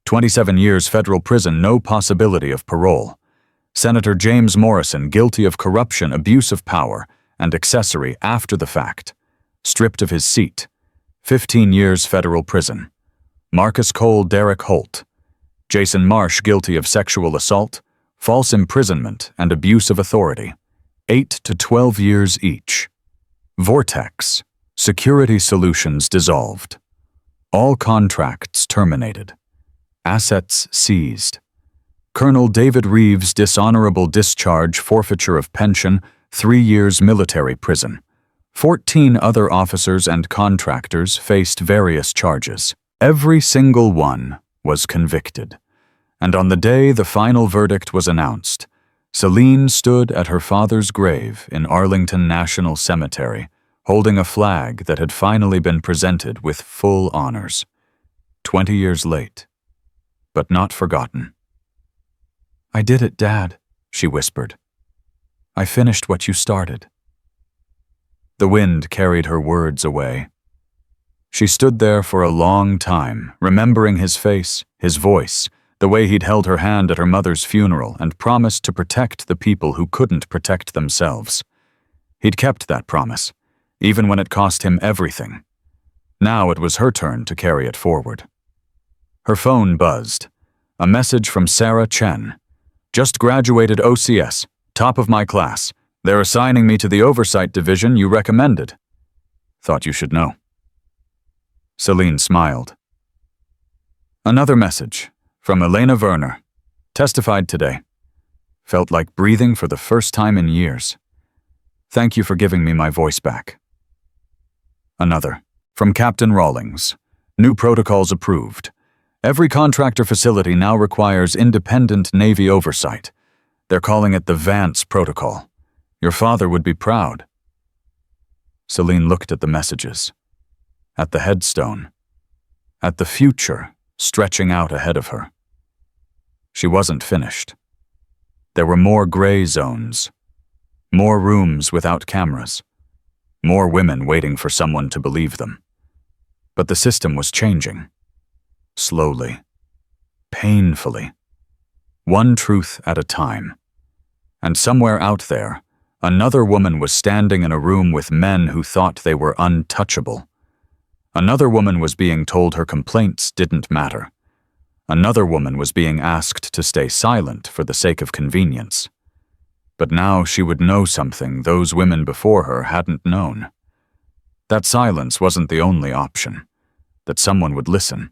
27 years federal prison, no possibility of parole. Senator James Morrison guilty of corruption, abuse of power, and accessory after the fact. Stripped of his seat. 15 years federal prison. Marcus Cole Derek Holt. Jason Marsh guilty of sexual assault, false imprisonment, and abuse of authority. 8 to 12 years each. Vortex. Security Solutions dissolved. All contracts terminated. Assets seized. Colonel David Reeves dishonorable discharge, forfeiture of pension, 3 years military prison. 14 other officers and contractors faced various charges. Every single one was convicted. And on the day the final verdict was announced, Celine stood at her father's grave in Arlington National Cemetery, holding a flag that had finally been presented with full honors. 20 years late, but not forgotten. "I did it, Dad," she whispered. "I finished what you started." The wind carried her words away. She stood there for a long time, remembering his face, his voice, the way he'd held her hand at her mother's funeral and promised to protect the people who couldn't protect themselves. He'd kept that promise, even when it cost him everything. Now it was her turn to carry it forward. Her phone buzzed. A message from Sarah Chen. "Just graduated OCS, top of my class. They're assigning me to the oversight division you recommended. Thought you should know." Celine smiled. Another message from Elena Werner. "Testified today. Felt like breathing for the first time in years. Thank you for giving me my voice back." Another from Captain Rawlings. "New protocols approved. Every contractor facility now requires independent Navy oversight. They're calling it the Vance Protocol. Your father would be proud." Celine looked at the messages, at the headstone, at the future stretching out ahead of her. She wasn't finished. There were more gray zones, more rooms without cameras, more women waiting for someone to believe them. But the system was changing. Slowly, painfully, one truth at a time. And somewhere out there, another woman was standing in a room with men who thought they were untouchable. Another woman was being told her complaints didn't matter. Another woman was being asked to stay silent for the sake of convenience. But now she would know something those women before her hadn't known. That silence wasn't the only option. That someone would listen.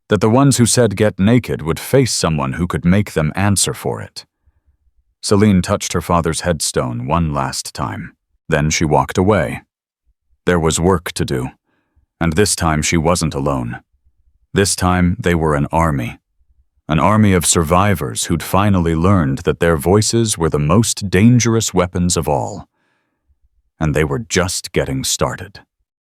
That the ones who said get naked would face someone who could make them answer for it. Celine touched her father's headstone one last time. Then she walked away. There was work to do. And this time she wasn't alone. This time they were an army of survivors who'd finally learned that their voices were the most dangerous weapons of all. And they were just getting started.